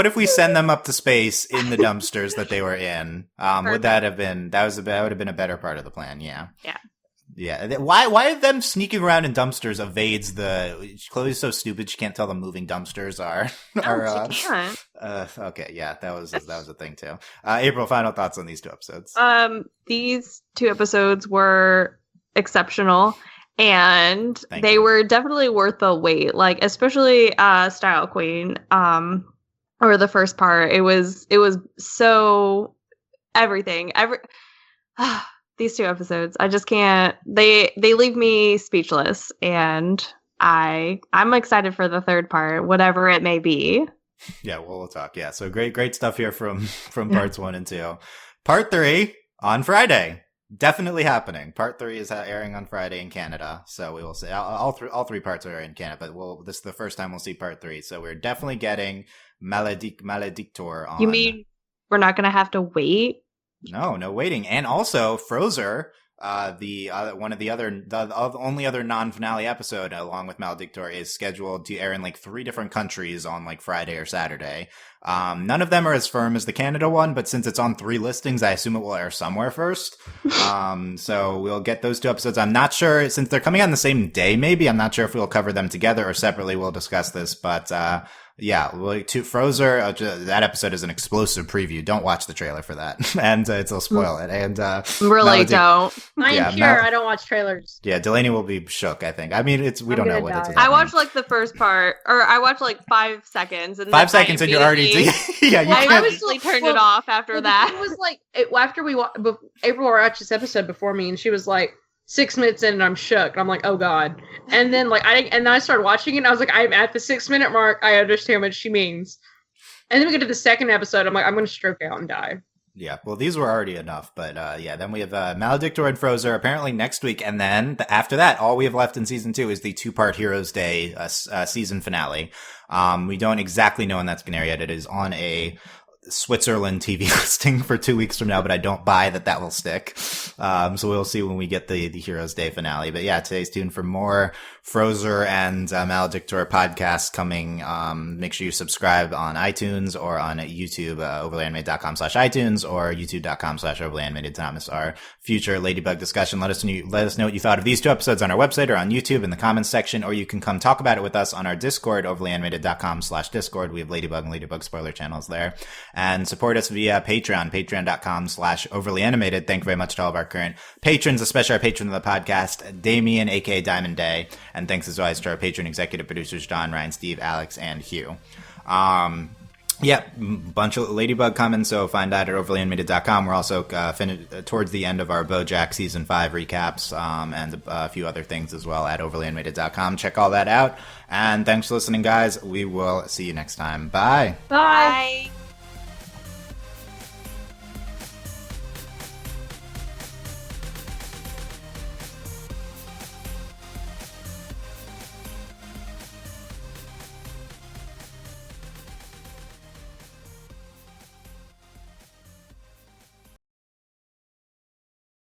if we send them up to space in the dumpsters that they were in? Would that have been that would have been a better part of the plan? Yeah. Yeah. Yeah, why them sneaking around in dumpsters evades Chloe's so stupid she can't tell the moving dumpsters are. She can't. Okay, yeah, that was a thing too. April, final thoughts on these 2 episodes. These 2 episodes were exceptional, and they were definitely worth the wait. Like especially Style Queen, or the first part. It was so everything. These 2 episodes, I just can't. They leave me speechless, and I'm excited for the 3rd part, whatever it may be. Yeah, we'll talk. Yeah, so great stuff here from parts 1 and 2. Part 3 on Friday. Definitely happening. Part 3 is airing on Friday in Canada, so we will see. All three parts are in Canada, but this is the first time we'll see Part 3, so we're definitely getting Maledictor on. You mean we're not going to have to wait? No waiting. And also, Frozer, the only other non-finale episode, along with Maledictor, is scheduled to air in like 3 different countries on like Friday or Saturday. None of them are as firm as the Canada one, but since it's on 3 listings, I assume it will air somewhere first. So we'll get those 2 episodes. I'm not sure, since they're coming on the same day, maybe. I'm not sure if we'll cover them together or separately. We'll discuss this, but yeah, to Frozer, that episode is an explosive preview. Don't watch the trailer for that, and it'll spoil it. And really don't. I'm pure. I don't watch trailers. Yeah, Delaney will be shook, I think. I mean, we don't know what it's. I watched like the first part, or I watched like 5 seconds, and 5 seconds, and you're already. Yeah, you can't. I immediately turned it off after that. It was like after April watched this episode before me, and she was like 6 minutes in, and I'm shook. And I'm like, oh god. And then I started watching it, and I was like, I'm at the 6-minute mark. I understand what she means. And then we get to the second episode. I'm like, I'm going to stroke out and die. Yeah, well, these were already enough, but yeah, then we have Maledictor and Frozer apparently next week, and then after that, all we have left in season 2 is the 2-part Heroes Day season finale. We don't exactly know when that's going to air yet. It is on a Switzerland TV listing for 2 weeks from now, but I don't buy that will stick. So we'll see when we get the Heroes Day finale. But yeah, today's tuned for more Frozer and Maledictor podcasts coming. Make sure you subscribe on iTunes or on YouTube, overlyanimated.com/iTunes or youtube.com/overlyanimated. Thomas, our future Ladybug discussion. Let us know what you thought of these 2 episodes on our website or on YouTube in the comments section, or you can come talk about it with us on our Discord, overlyanimated.com/Discord. We have Ladybug and Ladybug spoiler channels there. And support us via Patreon, patreon.com/overlyanimated. Thank you very much to all of our current patrons, especially our patron of the podcast, Damien, aka Diamond Day. And thanks as always to our patron executive producers, John, Ryan, Steve, Alex, and Hugh. Yeah, bunch of Ladybug comments, so find that at overlyanimated.com. We're also towards the end of our BoJack Season 5 recaps and a few other things as well at overlyanimated.com. Check all that out. And thanks for listening, guys. We will see you next time. Bye. Bye.